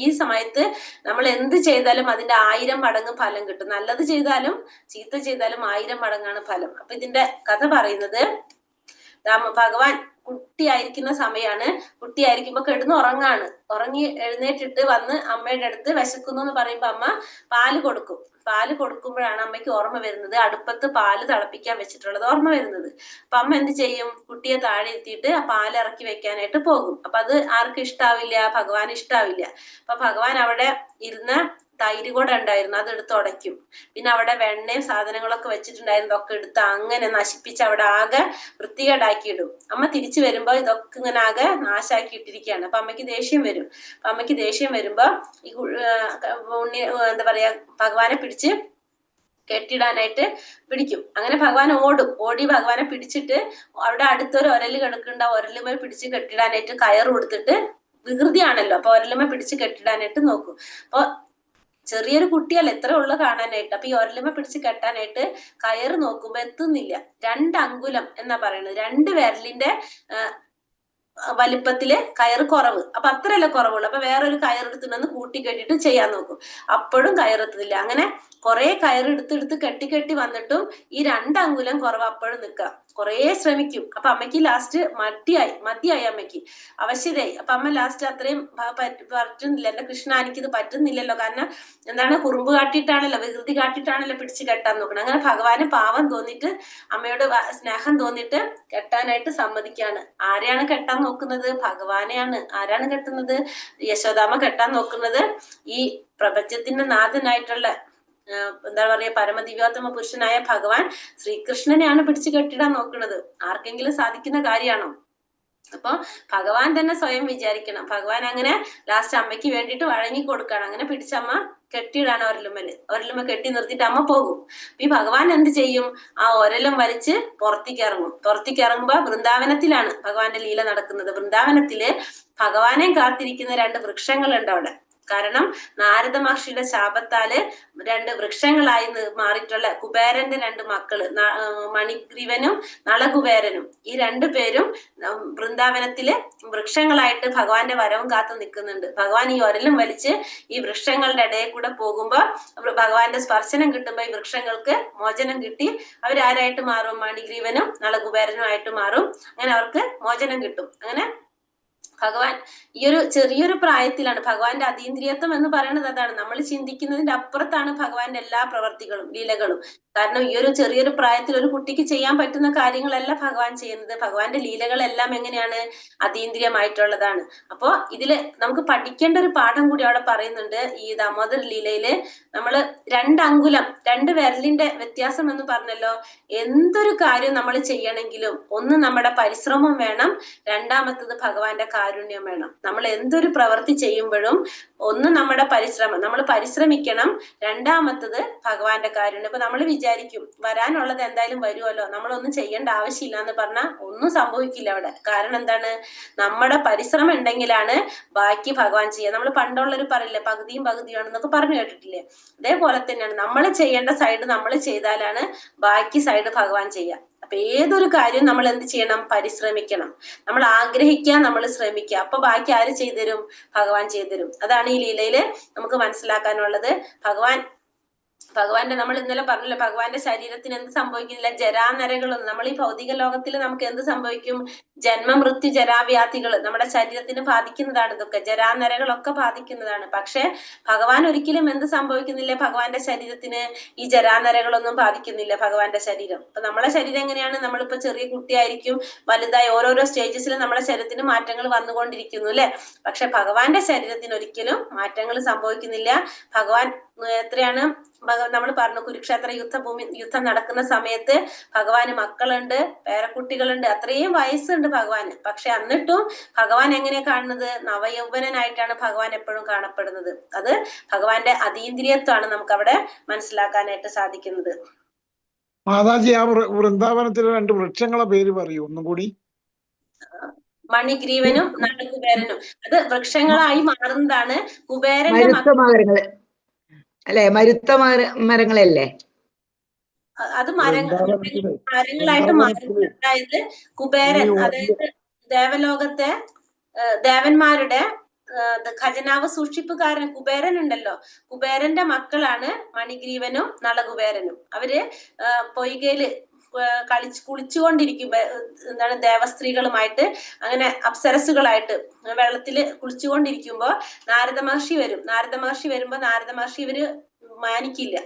ഈ സമയത്ത് നമ്മൾ എന്ത് ചെയ്താലും അതിന്റെ 1000 മടങ്ങ് ഫലം കിട്ടും. നല്ലത് ചെയ്താലും ചീത്ത ചെയ്താലും 1000 മടങ്ങാണ് ഫലം. അപ്പൊ ഇതിന്റെ കഥ പറയുന്നത്, ഭഗവാൻ കുട്ടിയായിരിക്കുന്ന സമയമാണ്. കുട്ടിയായിരിക്കുമ്പോ കിടന്ന് ഉറങ്ങാണ്. ഉറങ്ങി എഴുന്നേറ്റിട്ട് വന്ന് അമ്മയുടെ അടുത്ത് വിശക്കുന്നു എന്ന് പറയുമ്പോ അമ്മ പാല് കൊടുക്കും. പാല് കൊടുക്കുമ്പോഴാണ് അമ്മയ്ക്ക് ഓർമ്മ വരുന്നത്, അടുപ്പത്ത് പാല് തിളപ്പിക്കാൻ വെച്ചിട്ടുള്ളത് ഓർമ്മ വരുന്നത്. അപ്പൊ അമ്മ എന്ത് ചെയ്യും? കുട്ടിയെ താഴെ എത്തിയിട്ട് ആ പാല് ഇറക്കി വെക്കാനായിട്ട് പോകും. അപ്പൊ അത് ആർക്കും ഇഷ്ടാവില്ല, ഭഗവാൻ ഇഷ്ടാവില്ല. അപ്പൊ ഭഗവാൻ അവിടെ ഇരുന്ന തൈര് കൂടെ ഉണ്ടായിരുന്നു, അതെടുത്ത് ഉടയ്ക്കും. പിന്നെ അവിടെ വെണ്ണയും സാധനങ്ങളൊക്കെ വെച്ചിട്ടുണ്ടായിരുന്നതൊക്കെ എടുത്ത് അങ്ങനെ നശിപ്പിച്ച് അവിടെ ആകെ വൃത്തികേടാക്കിയിടും. അമ്മ തിരിച്ചു വരുമ്പോ ഇതൊക്കെ ഇങ്ങനെ ആകെ നാശാക്കി ഇട്ടിരിക്കുകയാണ്. അപ്പൊ അമ്മയ്ക്ക് ദേഷ്യം വരും. അപ്പൊ അമ്മയ്ക്ക് ദേഷ്യം വരുമ്പോ ഈ എന്താ പറയാ ഭഗവാനെ പിടിച്ച് കെട്ടിടാനായിട്ട് പിടിക്കും. അങ്ങനെ ഭഗവാൻ ഓടി ഭഗവാനെ പിടിച്ചിട്ട് അവിടെ അടുത്തൊരു ഒരല് കിടക്കുന്നുണ്ട്, ആ ഒരലുമേ പിടിച്ച് കെട്ടിടാനായിട്ട് കയറ് കൊടുത്തിട്ട്, വികൃതിയാണല്ലോ അപ്പൊ ഒരലുമേ പിടിച്ച് കെട്ടിടാനായിട്ട് നോക്കും. അപ്പൊ ചെറിയൊരു കുട്ടിയല്ല, എത്ര ഉള്ളു കാണാനായിട്ട്. അപ്പൊ ഈ ഒരലുമ പിടിച്ച് കെട്ടാനായിട്ട് കയറ് നോക്കുമ്പോ എത്തുന്നില്ല. 2 അങ്കുലം എന്നാ പറയുന്നത്, 2 വിരലിന്റെ വലിപ്പത്തില് കയറ് കുറവ്. അപ്പൊ അത്രയല്ല കുറവുള്ളൂ. അപ്പൊ വേറൊരു കയറെടുത്തുണ്ടെന്ന് കൂട്ടി കെട്ടിട്ട് ചെയ്യാൻ നോക്കും. അപ്പോഴും കയറെത്തുന്നില്ല. അങ്ങനെ കുറെ കയറെടുത്തെടുത്ത് കെട്ടി വന്നിട്ടും ഈ 2 അങ്കുലം കുറവ് അപ്പോഴും നിൽക്കുക. കുറെ ശ്രമിക്കും. അപ്പൊ അമ്മയ്ക്ക് ലാസ്റ്റ് മതിയായി അമ്മയ്ക്ക് അവശതയായി. അപ്പൊ അമ്മ ലാസ്റ്റ് അത്രയും പറ്റുന്നില്ല, എന്റെ കൃഷ്ണ എനിക്കിത് പറ്റുന്നില്ലല്ലോ. കാരണം എന്താണ്, കുറുമ്പ് കാട്ടിയിട്ടാണല്ലോ, വികൃതി കാട്ടിയിട്ടാണല്ലോ പിടിച്ച് കെട്ടാൻ നോക്കണം. അങ്ങനെ ഭഗവാന് പാവം തോന്നിയിട്ട്, അമ്മയോട് സ്നേഹം തോന്നിയിട്ട് കെട്ടാനായിട്ട് സമ്മതിക്കാണ്. ആരെയാണ് കെട്ടാൻ നോക്കുന്നത്? ഭഗവാനെയാണ്. ആരാണ് കെട്ടുന്നത്? യശോദാമ്മ കെട്ടാൻ നോക്കുന്നത് ഈ പ്രപഞ്ചത്തിന്റെ നാഥനായിട്ടുള്ള എന്താ പറയാ പരമദിവ്യോത്തമ പുരുഷനായ ഭഗവാൻ ശ്രീകൃഷ്ണനെയാണ് പിടിച്ചു കെട്ടിടാൻ നോക്കുന്നത്. ആർക്കെങ്കിലും സാധിക്കുന്ന കാര്യമാണോ? അപ്പൊ ഭഗവാൻ തന്നെ സ്വയം വിചാരിക്കണം. ഭഗവാൻ അങ്ങനെ ലാസ്റ്റ് അമ്മയ്ക്ക് വേണ്ടിയിട്ട് വഴങ്ങി കൊടുക്കാണ്. അങ്ങനെ പിടിച്ചമ്മ കെട്ടിയിടാണ് ഒരലുമ കെട്ടി നിർത്തിയിട്ട് അമ്മ പോകും. ഈ ഭഗവാൻ എന്ത് ചെയ്യും? ആ ഒരലും വലിച്ച് പുറത്തേക്ക് ഇറങ്ങുമ്പോ വൃന്ദാവനത്തിലാണ് ഭഗവാന്റെ ലീല നടക്കുന്നത്. വൃന്ദാവനത്തില് ഭഗവാനെ കാത്തിരിക്കുന്ന 2 വൃക്ഷങ്ങളുണ്ട് അവിടെ. കാരണം നാരദ മഹർഷിയുടെ ശാപത്താല് 2 വൃക്ഷങ്ങളായി മാറിയിട്ടുള്ള കുബേരന്റെ 2 മക്കള്, മണിഗ്രീവനും നളകുബേരനും, ഈ 2 പേരും വൃന്ദാവനത്തില് വൃക്ഷങ്ങളായിട്ട് ഭഗവാന്റെ വരവും കാത്തു നിൽക്കുന്നുണ്ട്. ഭഗവാൻ ഈ ഒരലും വലിച്ച് ഈ വൃക്ഷങ്ങളുടെ ഇടയിൽ കൂടെ പോകുമ്പോ ഭഗവാന്റെ സ്പർശനം കിട്ടുമ്പോ ഈ വൃക്ഷങ്ങൾക്ക് മോചനം കിട്ടി അവരാരായിട്ട് മാറും? മണിഗ്രീവനും നളകുബേരനും ആയിട്ട് മാറും. അങ്ങനെ അവർക്ക് മോചനം കിട്ടും. അങ്ങനെ ഭഗവാൻ ഈ ഒരു ചെറിയൊരു പ്രായത്തിലാണ്, ഭഗവാന്റെ അതീന്ദ്രിയത്വം എന്ന് പറയുന്നത് അതാണ്. നമ്മൾ ചിന്തിക്കുന്നതിന്റെ അപ്പുറത്താണ് ഭഗവാന്റെ എല്ലാ പ്രവർത്തികളും ലീലകളും. കാരണം ഈ ഒരു ചെറിയൊരു പ്രായത്തിൽ ഒരു കുട്ടിക്ക് ചെയ്യാൻ പറ്റുന്ന കാര്യങ്ങളല്ല ഭഗവാൻ ചെയ്യുന്നത്. ഭഗവാന്റെ ലീലകളെല്ലാം എങ്ങനെയാണ്? അതീന്ദ്രിയമായിട്ടുള്ളതാണ്. അപ്പോ ഇതില് നമുക്ക് പഠിക്കേണ്ട ഒരു പാഠം കൂടി അവിടെ പറയുന്നുണ്ട്. ഈ ദാമോദർ ലീലയില് നമ്മള് 2 അങ്കുലം 2 വിരലിന്റെ വ്യത്യാസം എന്ന് പറഞ്ഞല്ലോ. എന്തൊരു കാര്യം നമ്മൾ ചെയ്യണമെങ്കിലും ഒന്ന് നമ്മുടെ പരിശ്രമം വേണം, രണ്ടാമത്തത് ഭഗവാന്റെ കാരുണ്യം വേണം. നമ്മൾ എന്തൊരു പ്രവൃത്തി ചെയ്യുമ്പോഴും ഒന്ന് നമ്മുടെ പരിശ്രമം, നമ്മൾ പരിശ്രമിക്കണം, രണ്ടാമത്തത് ഭഗവാന്റെ കാരുണ്യം. ഇപ്പൊ നമ്മൾ വിചാരിക്കും വരാനുള്ളത് എന്തായാലും വരുമല്ലോ, നമ്മളൊന്നും ചെയ്യേണ്ട ആവശ്യമില്ല എന്ന് പറഞ്ഞാൽ ഒന്നും സംഭവിക്കില്ല അവിടെ. കാരണം എന്താണ്? നമ്മുടെ പരിശ്രമം ഉണ്ടെങ്കിലാണ് ബാക്കി ഭഗവാൻ ചെയ്യുക. നമ്മൾ പണ്ടുള്ളവർ പറയില്ലേ പകുതിയും പകുതിയാണെന്നൊക്കെ പറഞ്ഞു കേട്ടിട്ടില്ലേ? അതേപോലെ തന്നെയാണ് നമ്മൾ ചെയ്യേണ്ട സൈഡ് നമ്മൾ ചെയ്താലാണ് ബാക്കി സൈഡ് ഭഗവാൻ ചെയ്യുക. അപ്പൊ ഏതൊരു കാര്യവും നമ്മൾ എന്ത് ചെയ്യണം? പരിശ്രമിക്കണം. നമ്മൾ ആഗ്രഹിക്കുക, നമ്മൾ ശ്രമിക്കുക. അപ്പൊ ബാക്കി ആര് ചെയ്തുതരും? ഭഗവാൻ ചെയ്തുതരും. അതാണ് ഈ ലീലയില് നമുക്ക് മനസ്സിലാക്കാനുള്ളത്. ഭഗവാന്റെ നമ്മൾ ഇന്നലെ പറഞ്ഞല്ലോ, ഭഗവാന്റെ ശരീരത്തിന് എന്ത് സംഭവിക്കുന്നില്ല? ജരാനരകളൊന്നും. നമ്മൾ ഈ ഭൗതിക ലോകത്തിൽ നമുക്ക് എന്ത് സംഭവിക്കും? ജന്മ മൃത്യു ജരാവ്യാധികൾ നമ്മുടെ ശരീരത്തിന് ബാധിക്കുന്നതാണ്. ഇതൊക്കെ ജരാനരകളൊക്കെ ബാധിക്കുന്നതാണ്. പക്ഷെ ഭഗവാൻ ഒരിക്കലും എന്ത് സംഭവിക്കുന്നില്ല? ഭഗവാന്റെ ശരീരത്തിന് ഈ ജരാനരകളൊന്നും ബാധിക്കുന്നില്ല ഭഗവാന്റെ ശരീരം. അപ്പൊ നമ്മളെ ശരീരം എങ്ങനെയാണ്? നമ്മളിപ്പോ ചെറിയ കുട്ടിയായിരിക്കും, വലുതായി ഓരോരോ സ്റ്റേജസിൽ നമ്മുടെ ശരീരത്തിന് മാറ്റങ്ങൾ വന്നുകൊണ്ടിരിക്കുന്നു അല്ലെ? പക്ഷെ ഭഗവാന്റെ ശരീരത്തിന് ഒരിക്കലും മാറ്റങ്ങൾ സംഭവിക്കുന്നില്ല. ഭഗവാൻ എത്രയാണ് നമ്മൾ പറഞ്ഞു, കുരുക്ഷേത്ര യുദ്ധം നടക്കുന്ന സമയത്ത് ഭഗവാന് മക്കളുണ്ട്, പേരക്കുട്ടികളുണ്ട്, അത്രയും വയസ്സുണ്ട് ഭഗവാന്. പക്ഷെ എന്നിട്ടും ഭഗവാൻ എങ്ങനെ കാണുന്നത്? നവയൗവനനായിട്ടാണ് ഭഗവാൻ എപ്പോഴും കാണപ്പെടുന്നത്. അത് ഭഗവാന്റെ അതീന്ദ്രിയത്വമാണ് നമുക്ക് അവിടെ മനസ്സിലാക്കാനായിട്ട് സാധിക്കുന്നത്. മാതാജി, ആ വൃന്ദാവനത്തിലെ 2 വൃക്ഷങ്ങളെ പേര് പറയൂ ഒന്നും കൂടി. മണിഗ്രീവനും നടുകുബേരനും. അത് വൃക്ഷങ്ങളായി മാറുന്നതാണ്. കുബേരന്റെ മരങ്ങള് അല്ലെ? മരുത്ത മരങ്ങളല്ലേ? അത് മരങ്ങളായിട്ട് മാറുന്നത്. അതായത് കുബേരൻ, അതായത് ദേവലോകത്തെ ദേവന്മാരുടെ ഖജനാവ് സൂക്ഷിപ്പുകാരൻ കുബേരൻ ഉണ്ടല്ലോ, കുബേരന്റെ മക്കളാണ് മണിഗ്രീവനും നളകുബേരനും. അവര് പൊയ്കയില് കുളിച്ചുകൊണ്ടിരിക്കും. എന്താണ്, ദേവസ്ത്രീകളുമായിട്ട്, അങ്ങനെ അപ്സരസുകളായിട്ട് വെള്ളത്തില് കുളിച്ചുകൊണ്ടിരിക്കുമ്പോ നാരദ മഹർഷി വരും. നാരദ മഹർഷി വരുമ്പോ നാരദ മഹർഷി ഇവര് മാനിക്കില്ല.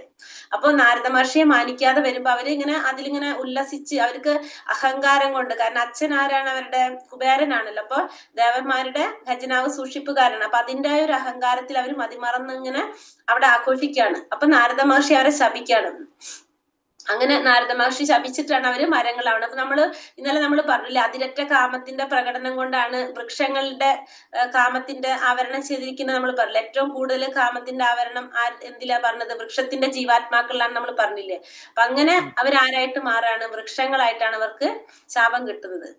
അപ്പൊ നാരദ മഹർഷിയെ മാനിക്കാതെ വരുമ്പോ അവരിങ്ങനെ അതിലിങ്ങനെ ഉല്ലസിച്ച്, അവർക്ക് അഹങ്കാരം കൊണ്ട്, കാരണം അച്ഛൻ ആരാണ്? അവരുടെ കുബേരനാണല്ലോ. അപ്പൊ ദേവന്മാരുടെ ഖജനാവ് സൂക്ഷിപ്പുകാരാണ്. അപ്പൊ അതിന്റെ ഒരു അഹങ്കാരത്തിൽ അവർ മതിമറന്ന് ഇങ്ങനെ അവിടെ ആഘോഷിക്കുകയാണ്. അപ്പൊ നാരദ മഹർഷി അവരെ ശപിക്കുകയാണ്. അങ്ങനെ നാരദ മഹർഷി ശപിച്ചിട്ടാണ് അവര് മരങ്ങളാണ്. അപ്പൊ ഇന്നലെ നമ്മൾ പറഞ്ഞില്ലേ, അതിരറ്റ കാമത്തിന്റെ പ്രകടനം കൊണ്ടാണ് വൃക്ഷങ്ങളുടെ കാമത്തിന്റെ ആവരണം ചെയ്തിരിക്കുന്നത്. നമ്മൾ പറഞ്ഞില്ല, ഏറ്റവും കൂടുതൽ കാമത്തിന്റെ ആവരണം എന്തിലാ പറഞ്ഞത്? വൃക്ഷത്തിന്റെ ജീവാത്മാക്കളിലാണ് നമ്മൾ പറഞ്ഞില്ലേ. അപ്പൊ അങ്ങനെ അവരാരായിട്ട് മാറാണ്? വൃക്ഷങ്ങളായിട്ടാണ് അവർക്ക് ശാപം കിട്ടുന്നത്.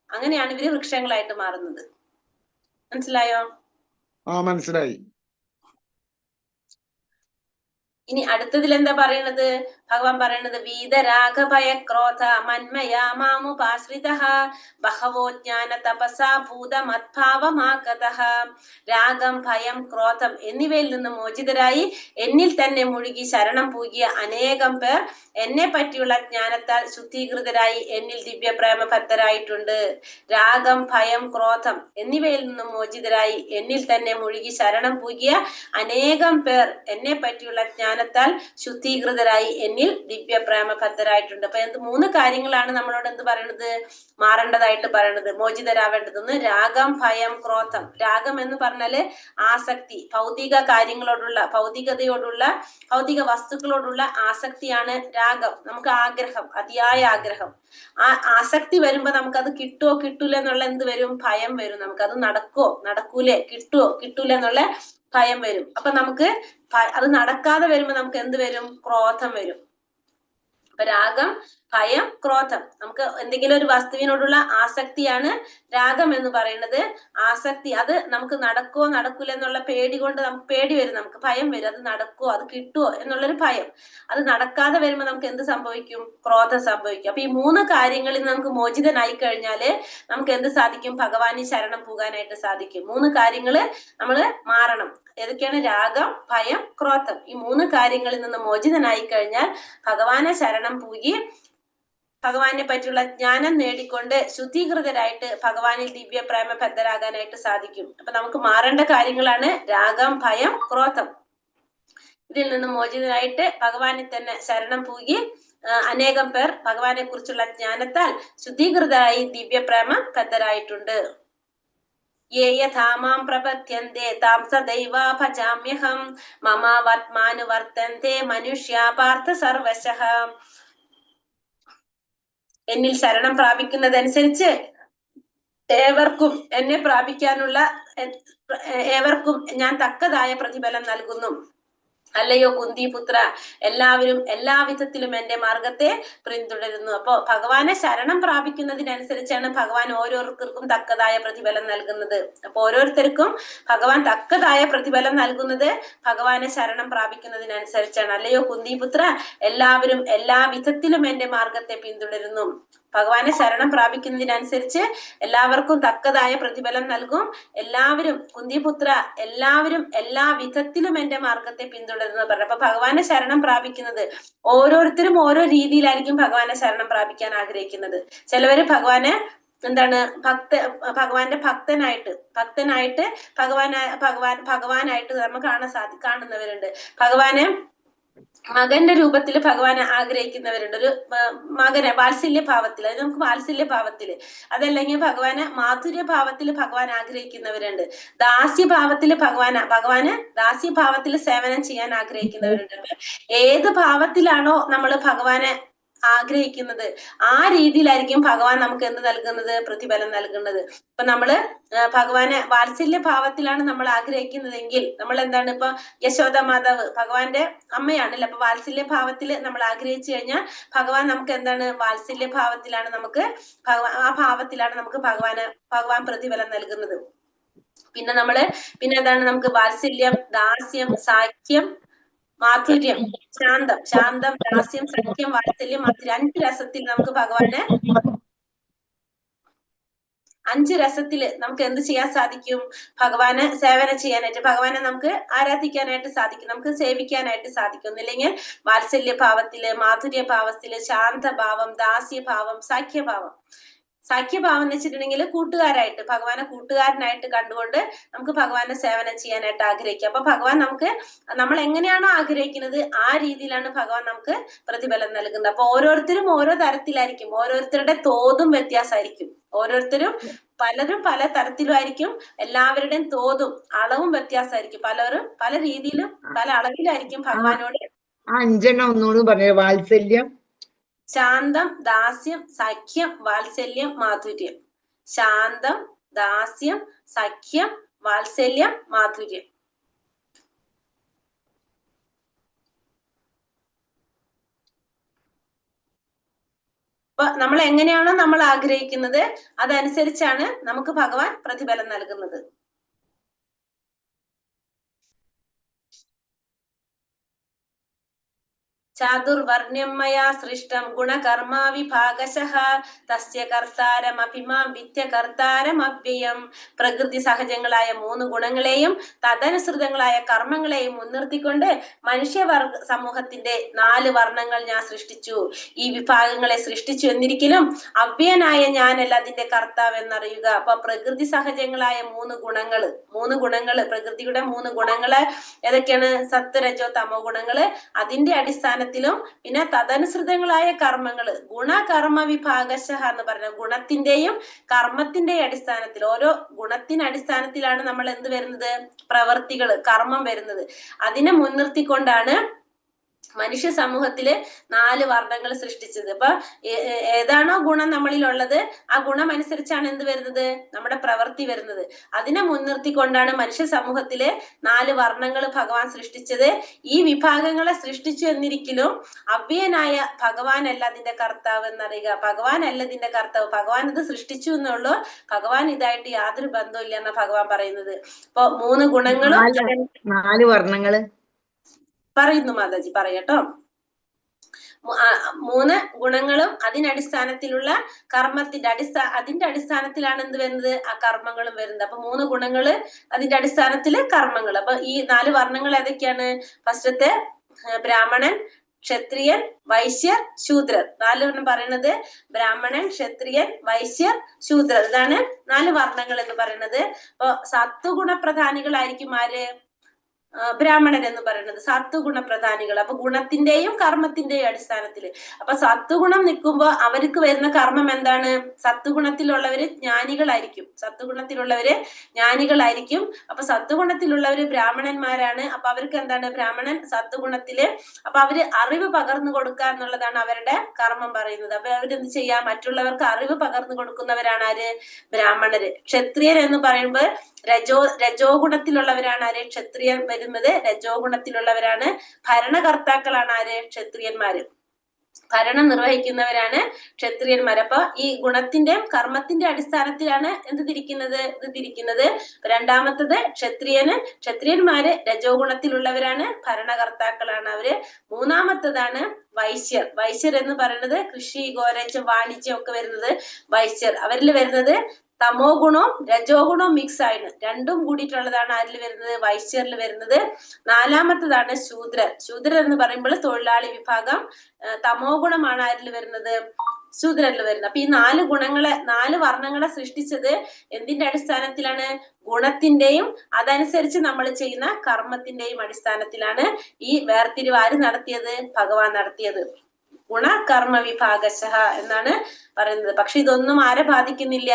അങ്ങനെയാണ് ഇവര് വൃക്ഷങ്ങളായിട്ട് മാറുന്നത്. മനസ്സിലായോ? മനസ്സിലായി. ഇനി അടുത്തതിൽ എന്താ പറയണത്? ഭഗവാൻ പറയണത് വീതരാഗ ഭയ ക്രോധ മന്മയാ മാമുപാശ്രിതഃ ബഹവോ ജ്ഞാന തപസാ ഭൂതമദ്ഭാവമാഗതഃ. രാഗം, ഭയം, ക്രോധം എന്നിവയിൽ നിന്ന് മോചിതരായി എന്നിൽ തന്നെ മുഴുകി ശരണം പൂകിയ അനേകം പേർ എന്നെ പറ്റിയുള്ള ജ്ഞാനത്താൽ ശുദ്ധീകൃതരായി എന്നിൽ ദിവ്യപ്രേമ ഭക്തരായിട്ടുണ്ട്. രാഗം, ഭയം, ക്രോധം എന്നിവയിൽ നിന്നും മോചിതരായി എന്നിൽ തന്നെ മുഴുകി ശരണം പൂകിയ അനേകം പേർ എന്നെ പറ്റിയുള്ള ജ്ഞാനത്താൽ ശുദ്ധീകൃതരായി എന്നിൽ ദിവ്യപ്രേമ ഭക്തരായിട്ടുണ്ട്. അപ്പൊ 3 കാര്യങ്ങളാണ് നമ്മളോട് എന്ത് പറയണത്? മാറേണ്ടതായിട്ട് പറയണത്, മോചിതരാവേണ്ടതെന്ന്. രാഗം, ഭയം, ക്രോധം. രാഗം എന്ന് പറഞ്ഞാല് ആസക്തി, ഭൗതിക കാര്യങ്ങളോടുള്ള, ഭൗതികതയോടുള്ള, ഭൗതിക വസ്തുക്കളോടുള്ള ആസക്തിയാണ് രാഗം. നമുക്ക് ആഗ്രഹം, അതിയായ ആഗ്രഹം. ആ ആസക്തി വരുമ്പോ നമുക്കത് കിട്ടുവോ കിട്ടൂല എന്നുള്ള എന്ത് വരും? ഭയം വരും. നമുക്കത് നടക്കുവോ നടക്കൂലേ, കിട്ടുവോ കിട്ടൂല എന്നുള്ള ഭയം വരും. അപ്പൊ നമുക്ക് അത് നടക്കാതെ വരുമ്പോ നമുക്ക് എന്ത് വരും? ക്രോധം വരും. അപ്പൊ രാഗം, ഭയം, ക്രോധം, നമുക്ക് എന്തെങ്കിലും ഒരു വസ്തുവിനോടുള്ള ആസക്തിയാണ് രാഗം എന്ന് പറയുന്നത്. ആസക്തി, അത് നമുക്ക് നടക്കുവോ നടക്കൂല എന്നുള്ള പേടി കൊണ്ട് നമുക്ക് പേടി വരും, നമുക്ക് ഭയം വരും. അത് നടക്കുവോ, അത് കിട്ടുവോ എന്നുള്ളൊരു ഭയം. അത് നടക്കാതെ വരുമ്പോ നമുക്ക് എന്ത് സംഭവിക്കും? ക്രോധം സംഭവിക്കും. അപ്പൊ ഈ 3 കാര്യങ്ങളിൽ നമുക്ക് മോചിതനായി കഴിഞ്ഞാല് നമുക്ക് എന്ത് സാധിക്കും? ഭഗവാനെ ശരണം പോകാനായിട്ട് സാധിക്കും. 3 കാര്യങ്ങള് നമ്മള് മാറണം. ഏതൊക്കെയാണ്? രാഗം, ഭയം, ക്രോധം. ഈ 3 കാര്യങ്ങളിൽ നിന്ന് മോചിതനായി കഴിഞ്ഞാൽ ഭഗവാനെ ശരണം പൂകി ഭഗവാനെ പറ്റിയുള്ള ജ്ഞാനം നേടിക്കൊണ്ട് ശുദ്ധീകൃതരായിട്ട് ഭഗവാനിൽ ദിവ്യ പ്രേമ ഭക്തരാകാനായിട്ട് സാധിക്കും. അപ്പൊ നമുക്ക് മാറേണ്ട കാര്യങ്ങളാണ് രാഗം, ഭയം, ക്രോധം. ഇതിൽ നിന്ന് മോചിതനായിട്ട് ഭഗവാനെ തന്നെ ശരണം പൂകി അനേകം പേർ ഭഗവാനെ കുറിച്ചുള്ള ജ്ഞാനത്താൽ ശുദ്ധീകൃതരായി ദിവ്യപ്രേമ ഭക്തരായിട്ടുണ്ട്. യേ യഥാമാം പ്രപദ്യന്തെ താം സദൈവ ഭജാമ്യഹം മമ വർത്തമാനുവർത്തന്തെ മനുഷ്യാ പാർത്ഥ സർവശഃ. എന്നിൽ ശരണം പ്രാപിക്കുന്നതനുസരിച്ച് ഏവർക്കും എന്നെ പ്രാപിക്കാനുള്ള ഏവർക്കും ഞാൻ തക്കതായ പ്രതിഫലം നൽകുന്നു. അല്ലയോ കുന്തിപുത്ര, എല്ലാവരും എല്ലാ വിധത്തിലും എന്റെ മാർഗത്തെ പിന്തുടരുന്നു. അപ്പോ ഭഗവാനെ ശരണം പ്രാപിക്കുന്നതിനനുസരിച്ചാണ് ഭഗവാൻ ഓരോരുത്തർക്കും തക്കതായ പ്രതിഫലം നൽകുന്നത്. അപ്പൊ ഓരോരുത്തർക്കും ഭഗവാൻ തക്കതായ പ്രതിഫലം നൽകുന്നത് ഭഗവാനെ ശരണം പ്രാപിക്കുന്നതിനനുസരിച്ചാണ്. അല്ലയോ കുന്തിപുത്ര, എല്ലാവരും എല്ലാ വിധത്തിലും എന്റെ മാർഗത്തെ പിന്തുടരുന്നു. ഭഗവാനെ ശരണം പ്രാപിക്കുന്നതിനനുസരിച്ച് എല്ലാവർക്കും തക്കതായ പ്രതിഫലം നൽകും. എല്ലാവരും കുന്തിപുത്ര, എല്ലാവരും എല്ലാ വിധത്തിലും എന്റെ മാർഗത്തെ പിന്തുടരുന്നു പറഞ്ഞു. അപ്പൊ ഭഗവാനെ ശരണം പ്രാപിക്കുന്നത് ഓരോരുത്തരും ഓരോ രീതിയിലായിരിക്കും ഭഗവാനെ ശരണം പ്രാപിക്കാൻ ആഗ്രഹിക്കുന്നത്. ചിലവര് ഭഗവാനെ ഭഗവാന്റെ ഭക്തനായിട്ട് ഭഗവാനായിട്ട് നമ്മൾ കാണുന്നവരുണ്ട്. ഭഗവാനെ മകന്റെ രൂപത്തിൽ ഭഗവാൻ ആഗ്രഹിക്കുന്നവരുണ്ട്. ഒരു മകനെ വാത്സല്യഭാവത്തിൽ, അത് നമുക്ക് വാത്സല്യഭാവത്തില്, അതല്ലെങ്കിൽ ഭഗവാന് മാധുര്യഭാവത്തിൽ ഭഗവാൻ ആഗ്രഹിക്കുന്നവരുണ്ട്. ദാസ്യഭാവത്തിൽ ഭഗവാന് ദാസ്യഭാവത്തിൽ സേവനം ചെയ്യാൻ ആഗ്രഹിക്കുന്നവരുണ്ട്. ഏത് ഭാവത്തിലാണോ നമ്മൾ ഭഗവാനെ ആഗ്രഹിക്കുന്നത് ആ രീതിയിലായിരിക്കും ഭഗവാൻ നമുക്ക് എന്ത് നൽകുന്നത്? പ്രതിഫലം നൽകുന്നത്. ഇപ്പൊ നമ്മള് ഭഗവാനെ വാത്സല്യ ഭാവത്തിലാണ് നമ്മൾ ആഗ്രഹിക്കുന്നതെങ്കിൽ നമ്മൾ എന്താണ്, ഇപ്പൊ യശോദ മാതാവ് ഭഗവാന്റെ അമ്മയാണല്ലോ. അപ്പൊ വാത്സല്യ ഭാവത്തിൽ നമ്മൾ ആഗ്രഹിച്ചു കഴിഞ്ഞാൽ ഭഗവാൻ നമുക്ക് എന്താണ്? വാത്സല്യ ഭാവത്തിലാണ് നമുക്ക് ആ ഭാവത്തിലാണ് നമുക്ക് ഭഗവാൻ പ്രതിഫലം നൽകുന്നത്. പിന്നെ എന്താണ് നമുക്ക് വാത്സല്യം, ദാസ്യം, സാഖ്യം, മാധുര്യം, ശാന്തം, ദാസ്യം, സഖ്യം, വാത്സല്യം, മാധുര്യം, 5 രസത്തിൽ നമുക്ക് ഭഗവാന് 5 രസത്തില് നമുക്ക് എന്ത് ചെയ്യാൻ സാധിക്കും? ഭഗവാന് സേവനം ചെയ്യാനായിട്ട്, ഭഗവാനെ നമുക്ക് ആരാധിക്കാനായിട്ട് സാധിക്കും, നമുക്ക് സേവിക്കാനായിട്ട് സാധിക്കും. ഒന്നില്ലെങ്കിൽ വാത്സല്യഭാവത്തില്, മാധുര്യഭാവത്തില്, ശാന്തഭാവം, ദാസ്യഭാവം, സാഖ്യഭാവം. സാഖ്യഭാവം എന്ന് വെച്ചിട്ടുണ്ടെങ്കിൽ കൂട്ടുകാരായിട്ട്, ഭഗവാനെ കൂട്ടുകാരനായിട്ട് കണ്ടുകൊണ്ട് നമുക്ക് ഭഗവാനെ സേവനം ചെയ്യാനായിട്ട് ആഗ്രഹിക്കുക. അപ്പൊ ഭഗവാൻ നമ്മൾ എങ്ങനെയാണോ ആഗ്രഹിക്കുന്നത് ആ രീതിയിലാണ് ഭഗവാൻ നമുക്ക് പ്രതിഫലം നൽകുന്നത്. അപ്പൊ ഓരോരുത്തരും ഓരോ തരത്തിലായിരിക്കും, ഓരോരുത്തരുടെ തോതും വ്യത്യാസമായിരിക്കും. പലരും പല തരത്തിലുമായിരിക്കും, എല്ലാവരുടെയും തോതും അളവും വ്യത്യാസമായിരിക്കും. പലരും പല രീതിയിലും പല അളവിലായിരിക്കും ഭഗവാനോട്. 5 ഒന്നുകൂടി പറഞ്ഞു. വാത്സല്യം, ശാന്തം, ദാസ്യം, സഖ്യം, വാത്സല്യം, മാധുര്യം. ശാന്തം, ദാസ്യം, സഖ്യം, വാത്സല്യം, മാധുര്യം. അപ്പൊ നമ്മൾ എങ്ങനെയാണോ നമ്മൾ ആഗ്രഹിക്കുന്നത് അതനുസരിച്ചാണ് നമുക്ക് ഭഗവാൻ പ്രതിഫലം നൽകുന്നത്. ചാതുർവർണ്ണ്യം മയാ സൃഷ്ടം ഗുണകർമാ വിഭാഗശഃ തസ്യ കർത്താരമഭിമാം വിദ്യ കർത്താരമവ്യയം. പ്രകൃതി സഹജങ്ങളായ 3 ഗുണങ്ങളെയും തദനുസൃതങ്ങളായ കർമ്മങ്ങളെയും മുൻനിർത്തിക്കൊണ്ട് മനുഷ്യവർഗ സമൂഹത്തിന്റെ 4 വർണ്ണങ്ങൾ ഞാൻ സൃഷ്ടിച്ചു. ഈ വിഭാഗങ്ങളെ സൃഷ്ടിച്ചു എന്നിരിക്കലും അവ്യയനായ ഞാനല്ല അതിന്റെ കർത്താവ് എന്നറിയുക. അപ്പൊ പ്രകൃതി സഹജങ്ങളായ 3 ഗുണങ്ങള് പ്രകൃതിയുടെ 3 ഗുണങ്ങള് ഏതൊക്കെയാണ്? സത്വ രജോ തമോ ഗുണങ്ങള്. അതിന്റെ അടിസ്ഥാനത്തിലും പിന്നെ തദനുസൃതങ്ങളായ കർമ്മങ്ങള് ഗുണകർമ്മ വിഭാഗശഃ എന്ന് പറഞ്ഞ ഗുണത്തിന്റെയും കർമ്മത്തിന്റെയും അടിസ്ഥാനത്തിൽ, ഓരോ ഗുണത്തിനടിസ്ഥാനത്തിലാണ് നമ്മൾ എന്ത് വരുന്നത്? പ്രവർത്തികള്, കർമ്മം വരുന്നത്. അതിനെ മുൻനിർത്തിക്കൊണ്ടാണ് മനുഷ്യ സമൂഹത്തില് 4 വർണ്ണങ്ങൾ സൃഷ്ടിച്ചത്. അപ്പൊ ഏതാണോ ഗുണം നമ്മളിലുള്ളത് ആ ഗുണം അനുസരിച്ചാണ് എന്ത് വരുന്നത്? നമ്മുടെ പ്രവൃത്തി വരുന്നത്. അതിനെ മുൻനിർത്തിക്കൊണ്ടാണ് മനുഷ്യ സമൂഹത്തില് 4 വർണ്ണങ്ങൾ ഭഗവാൻ സൃഷ്ടിച്ചത്. ഈ വിഭാഗങ്ങളെ സൃഷ്ടിച്ചു എന്നിരിക്കലും അവ്യയനായ ഭഗവാനല്ല അതിന്റെ കർത്താവ് എന്നറിയുക. ഭഗവാനല്ല ഇതിന്റെ കർത്താവ്, ഭഗവാൻ ഇത് സൃഷ്ടിച്ചു എന്നുള്ളൂ, ഭഗവാൻ ഇതായിട്ട് യാതൊരു ബന്ധവും ഇല്ല എന്നാ ഭഗവാൻ പറയുന്നത്. ഇപ്പൊ 3 ഗുണങ്ങളും 4 വർണ്ണങ്ങള് പറയുന്നു മാതാജി, പറയട്ടോ. 3 ഗുണങ്ങളും അതിനടിസ്ഥാനത്തിലുള്ള കർമ്മത്തിന്റെ അതിന്റെ അടിസ്ഥാനത്തിലാണ് എന്ത് വരുന്നത്? ആ കർമ്മങ്ങളും വരുന്നത്. അപ്പൊ 3 ഗുണങ്ങള് അതിന്റെ അടിസ്ഥാനത്തില് കർമ്മങ്ങൾ. അപ്പൊ ഈ 4 വർണ്ണങ്ങൾ ഏതൊക്കെയാണ്? ഫസ്റ്റത്തെ ബ്രാഹ്മണൻ, ക്ഷത്രിയൻ, വൈശ്യർ, ശൂദ്രർ. 4 പറയുന്നത് ബ്രാഹ്മണൻ, ക്ഷത്രിയൻ, വൈശ്യർ, ശൂദ്രർ. ഇതാണ് 4 വർണ്ണങ്ങൾ എന്ന് പറയുന്നത്. അപ്പൊ സത്വഗുണപ്രധാനികളായിരിക്കും ആര്? ബ്രാഹ്മണൻ എന്ന് പറയുന്നത് സത്വഗുണപ്രധാനികൾ. അപ്പൊ ഗുണത്തിന്റെയും കർമ്മത്തിന്റെയും അടിസ്ഥാനത്തില്. അപ്പൊ സത്വഗുണം നിൽക്കുമ്പോ അവർക്ക് വരുന്ന കർമ്മം എന്താണ്? സത്വഗുണത്തിലുള്ളവര് ജ്ഞാനികളായിരിക്കും, അപ്പൊ സത്വഗുണത്തിലുള്ളവര് ബ്രാഹ്മണന്മാരാണ്. അപ്പൊ അവർക്ക് എന്താണ്? ബ്രാഹ്മണൻ സത്വഗുണത്തില്, അപ്പൊ അവര് അറിവ് പകർന്നു കൊടുക്കുക എന്നുള്ളതാണ് അവരുടെ കർമ്മം പറയുന്നത്. അപ്പൊ അവരെന്ത് ചെയ്യാ? മറ്റുള്ളവർക്ക് അറിവ് പകർന്നു കൊടുക്കുന്നവരാണ് ആര്? ബ്രാഹ്മണര്. ക്ഷത്രിയർ എന്ന് പറയുമ്പോൾ രജോ ഗുണത്തിലുള്ളവരാണ് ആര്? ക്ഷത്രിയർ വരുന്നത്. വരുന്നത് രജോ ഗുണത്തിലുള്ളവരാണ്. ഭരണകർത്താക്കളാണ് ആര്? ക്ഷത്രിയന്മാര്. ഭരണം നിർവഹിക്കുന്നവരാണ് ക്ഷത്രിയന്മാർ. അപ്പൊ ഈ ഗുണത്തിന്റെയും കർമ്മത്തിന്റെ അടിസ്ഥാനത്തിലാണ് ഇത് തിരിക്കുന്നത്. രണ്ടാമത്തത് ക്ഷത്രിയന്മാര് രജോ ഗുണത്തിലുള്ളവരാണ്, ഭരണകർത്താക്കളാണ് അവര്. മൂന്നാമത്തതാണ് വൈശ്യർ. വൈശ്യർ എന്ന് പറയുന്നത് കൃഷി, ഗോരക്ഷം, വാണിജ്യം ഒക്കെ വരുന്നത് വൈശ്യർ. അവരിൽ വരുന്നത് തമോ ഗുണവും രജോ ഗുണവും മിക്സ് ആണ്, രണ്ടും കൂടിയിട്ടുള്ളതാണ് ആരിൽ വരുന്നത്? വൈശ്യറിൽ വരുന്നത്. നാലാമത്തതാണ് ശൂദ്രർ. ശൂദ്രർ എന്ന് പറയുമ്പോൾ തൊഴിലാളി വിഭാഗം. തമോ ഗുണമാണ് ആരിൽ വരുന്നത്? ശൂദ്രരിൽ വരുന്നത്. അപ്പൊ ഈ 4 വർണ്ണങ്ങളെ സൃഷ്ടിച്ചത് എന്തിന്റെ അടിസ്ഥാനത്തിലാണ്? ഗുണത്തിന്റെയും അതനുസരിച്ച് നമ്മൾ ചെയ്യുന്ന കർമ്മത്തിന്റെയും അടിസ്ഥാനത്തിലാണ് ഈ വേർതിരിവ് ആര് നടത്തിയത്? ഭഗവാൻ നടത്തിയത്. ഗുണകർമ്മ വിഭാഗശഃ എന്നാണ് പറയുന്നത്. പക്ഷെ ഇതൊന്നും ആരെ ബാധിക്കുന്നില്ല?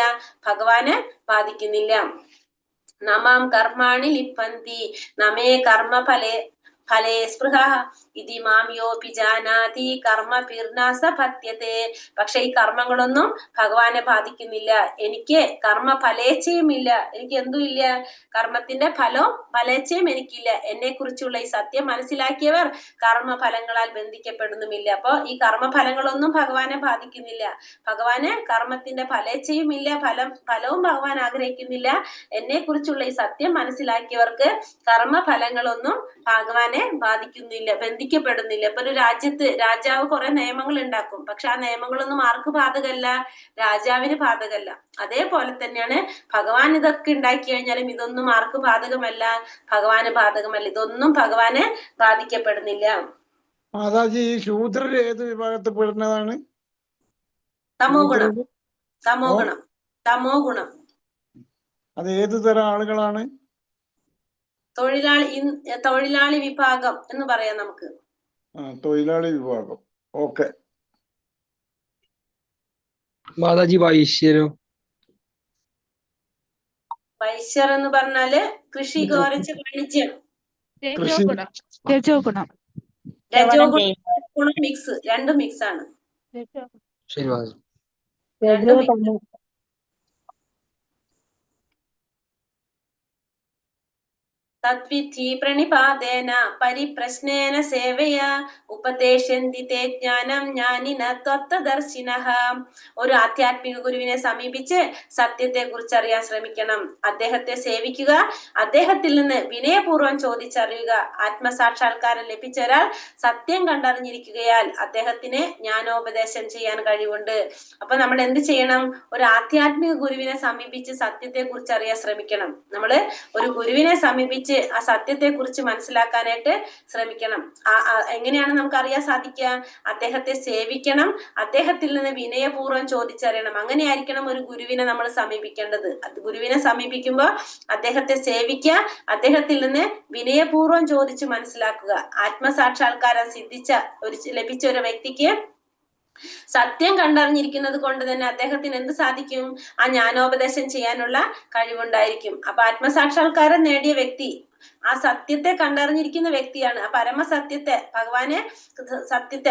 ഭഗവാനെ ബാധിക്കുന്നില്ല. നമാം കർമാണി ലിപ്പന്തി നമേ കർമ്മ ഫലേ സ്പൃഹ ഇതി മാം യോപി ജാനാതി കർമ്മ പീർണാസ പത്യത്തെ. പക്ഷെ ഈ കർമ്മങ്ങളൊന്നും ഭഗവാനെ ബാധിക്കുന്നില്ല. എനിക്ക് കർമ്മ ഫലേച്ഛയും ഇല്ല. എനിക്ക് എന്തും ഇല്ല? കർമ്മത്തിന്റെ ഫലവും ഫലേച്ഛയും എനിക്കില്ല. എന്നെ കുറിച്ചുള്ള ഈ സത്യം മനസ്സിലാക്കിയവർ കർമ്മ ഫലങ്ങളാൽ ബന്ധിക്കപ്പെടുന്നുമില്ല. അപ്പൊ ഈ കർമ്മഫലങ്ങളൊന്നും ഭഗവാനെ ബാധിക്കുന്നില്ല. ഭഗവാന് കർമ്മത്തിന്റെ ഫലേച്ഛയും ഇല്ല, ഫലവും ഭഗവാൻ ആഗ്രഹിക്കുന്നില്ല. എന്നെ കുറിച്ചുള്ള ഈ സത്യം മനസ്സിലാക്കിയവർക്ക് കർമ്മഫലങ്ങളൊന്നും ഭഗവാനെ ബാധിക്കുന്നില്ല, ബന്ധിക്കപ്പെടുന്നില്ല. ഇപ്പൊ ഒരു രാജ്യത്ത് രാജാവ് കുറെ നിയമങ്ങൾ ഉണ്ടാക്കും, പക്ഷെ ആ നിയമങ്ങളൊന്നും ആർക്ക് ബാധകല്ല? രാജാവിന് ബാധകല്ല. അതേപോലെ തന്നെയാണ് ഭഗവാൻ ഇതൊക്കെ ഉണ്ടാക്കി കഴിഞ്ഞാലും ഇതൊന്നും ആർക്ക് ബാധകമല്ല? ഭഗവാന് ബാധകമല്ല. ഇതൊന്നും ഭഗവാനെ ബാധിക്കപ്പെടുന്നില്ല. മാതാജി, ഈ ശൂദ്രർ ഏത് വിഭാഗത്തിൽ പെടുന്നതാണ്? തമോ ഗുണം. അത് ഏത് തരം ആളുകളാണ്? തൊഴിലാളി വിഭാഗം എന്ന് പറയാം നമുക്ക്. തൊഴിലാളി വിഭാഗം. ഓക്കെ. മാതാജി, വൈശ്യരോ? വൈശ്യർ എന്ന് പറഞ്ഞാല് കൃഷി, ഗോരച്ച്, വാണിജ്യം. രജോ ഗുണം മിക്സ്, രണ്ടും മിക്സ് ആണ്. ശരി മാതാജി. തദ്വിധി പ്രണിപാതേന പരിപ്രശ്നേന സേവയാ ഉപദേശന്തി തേ ജ്ഞാനം ജ്ഞാനിന ത്വത്തദർശിനഃ. ഒരു ആധ്യാത്മിക ഗുരുവിനെ സമീപിച്ച് സത്യത്തെ കുറിച്ച് അറിയാൻ ശ്രമിക്കണം. അദ്ദേഹത്തെ സേവിക്കുക, അദ്ദേഹത്തിൽ നിന്ന് വിനയപൂർവ്വം ചോദിച്ചറിയുക. ആത്മസാക്ഷാത്കാരം ലഭിച്ച ഒരാൾ സത്യം കണ്ടറിഞ്ഞിരിക്കുകയാൽ അദ്ദേഹത്തിന് ജ്ഞാനോപദേശം ചെയ്യാൻ കഴിവുണ്ട്. അപ്പൊ നമ്മൾ എന്ത് ചെയ്യണം? ഒരു ആധ്യാത്മിക ഗുരുവിനെ സമീപിച്ച് സത്യത്തെ കുറിച്ച് അറിയാൻ ശ്രമിക്കണം. നമ്മള് ഒരു ഗുരുവിനെ സമീപിച്ച് ആ സത്യത്തെ കുറിച്ച് മനസ്സിലാക്കാനായിട്ട് ശ്രമിക്കണം. എങ്ങനെയാണ് നമുക്ക് അറിയാൻ സാധിക്കുക? അദ്ദേഹത്തെ സേവിക്കണം, അദ്ദേഹത്തിൽ നിന്ന് വിനയപൂർവ്വം ചോദിച്ചറിയണം. അങ്ങനെയായിരിക്കണം ഒരു ഗുരുവിനെ നമ്മൾ സമീപിക്കേണ്ടത്. ഗുരുവിനെ സമീപിക്കുമ്പോൾ അദ്ദേഹത്തെ സേവിക്കുക, അദ്ദേഹത്തിൽ നിന്ന് വിനയപൂർവ്വം ചോദിച്ച് മനസ്സിലാക്കുക. ആത്മസാക്ഷാത്കാരം ലഭിച്ച ഒരു വ്യക്തിക്ക് സത്യം കണ്ടറിഞ്ഞിരിക്കുന്നത് കൊണ്ട് തന്നെ അദ്ദേഹത്തിന് എന്ത് സാധിക്കും? ആ ജ്ഞാനോപദേശം ചെയ്യാനുള്ള കഴിവുണ്ടായിരിക്കും. അപ്പൊ ആത്മസാക്ഷാത്കാരം നേടിയ വ്യക്തി ആ സത്യത്തെ കണ്ടറിഞ്ഞിരിക്കുന്ന വ്യക്തിയാണ്. ആ പരമസത്യത്തെ,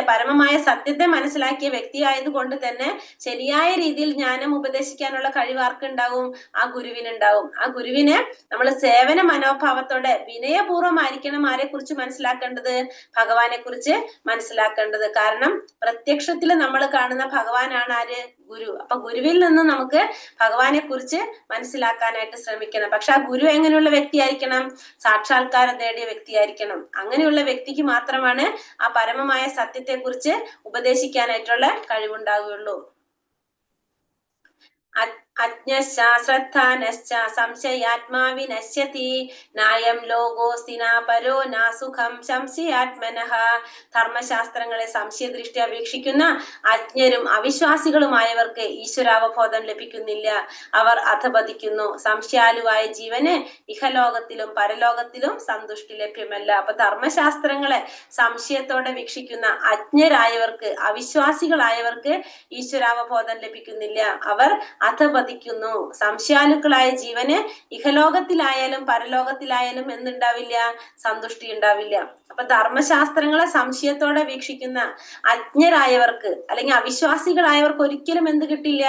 പരമമായ സത്യത്തെ മനസ്സിലാക്കിയ വ്യക്തി ആയതുകൊണ്ട് തന്നെ ശരിയായ രീതിയിൽ ജ്ഞാനം ഉപദേശിക്കാനുള്ള കഴിവ് ആർക്കുണ്ടാവും? ആ ഗുരുവിനുണ്ടാവും. ആ ഗുരുവിന് നമ്മൾ സേവന മനോഭാവത്തോടെ വിനയപൂർവ്വമായിരിക്കണം ആരെ കുറിച്ച് മനസ്സിലാക്കേണ്ടത്? ഭഗവാനെ കുറിച്ച് മനസ്സിലാക്കേണ്ടത്. കാരണം പ്രത്യക്ഷത്തിൽ നമ്മൾ കാണുന്ന ഭഗവാനാണ് ആര്? ഗുരു. അപ്പൊ ഗുരുവിൽ നിന്ന് നമുക്ക് ഭഗവാനെ കുറിച്ച് മനസ്സിലാക്കാനായിട്ട് ശ്രമിക്കണം. പക്ഷെ ആ ഗുരു എങ്ങനെയുള്ള വ്യക്തിയായിരിക്കണം? സാക്ഷാത്കാരം നേടിയ വ്യക്തിയായിരിക്കണം. അങ്ങനെയുള്ള വ്യക്തിക്ക് മാത്രമാണ് ആ പരമമായ സത്യത്തെ കുറിച്ച് ഉപദേശിക്കാനായിട്ടുള്ള കഴിവുണ്ടാവുകയുള്ളൂ. അജ്ഞശ്ച സംശയാത്മാ വിനശ്യതി നായം ലോകോസ്തി നാ പരോ നാ സുഖം സംശയാത്മനഃ. ധർമ്മശാസ്ത്രങ്ങളെ സംശയദൃഷ്ടി വീക്ഷിക്കുന്ന അജ്ഞരും അവിശ്വാസികളുമായവർക്ക് ഈശ്വരാവബോധം ലഭിക്കുന്നില്ല. അവർ അധപതിക്കുന്നു. സംശയാലുവായ ജീവന് ഇഹലോകത്തിലും പരലോകത്തിലും സന്തുഷ്ടി ലഭ്യമല്ല. അപ്പൊ ധർമ്മശാസ്ത്രങ്ങളെ സംശയത്തോടെ വീക്ഷിക്കുന്ന അജ്ഞരായവർക്ക്, അവിശ്വാസികളായവർക്ക് ഈശ്വരാവബോധം ലഭിക്കുന്നില്ല. അവർ അധപതിക്കുന്നു. സംശയാലുക്കളായ ജീവന് ഇഹലോകത്തിലായാലും പരലോകത്തിലായാലും എന്തുണ്ടാവില്ല? സന്തുഷ്ടി ഉണ്ടാവില്ല. അപ്പൊ ധർമ്മശാസ്ത്രങ്ങളെ സംശയത്തോടെ വീക്ഷിക്കുന്ന അജ്ഞരായവർക്ക് അല്ലെങ്കിൽ അവിശ്വാസികളായവർക്ക് ഒരിക്കലും എന്ത് കിട്ടില്ല?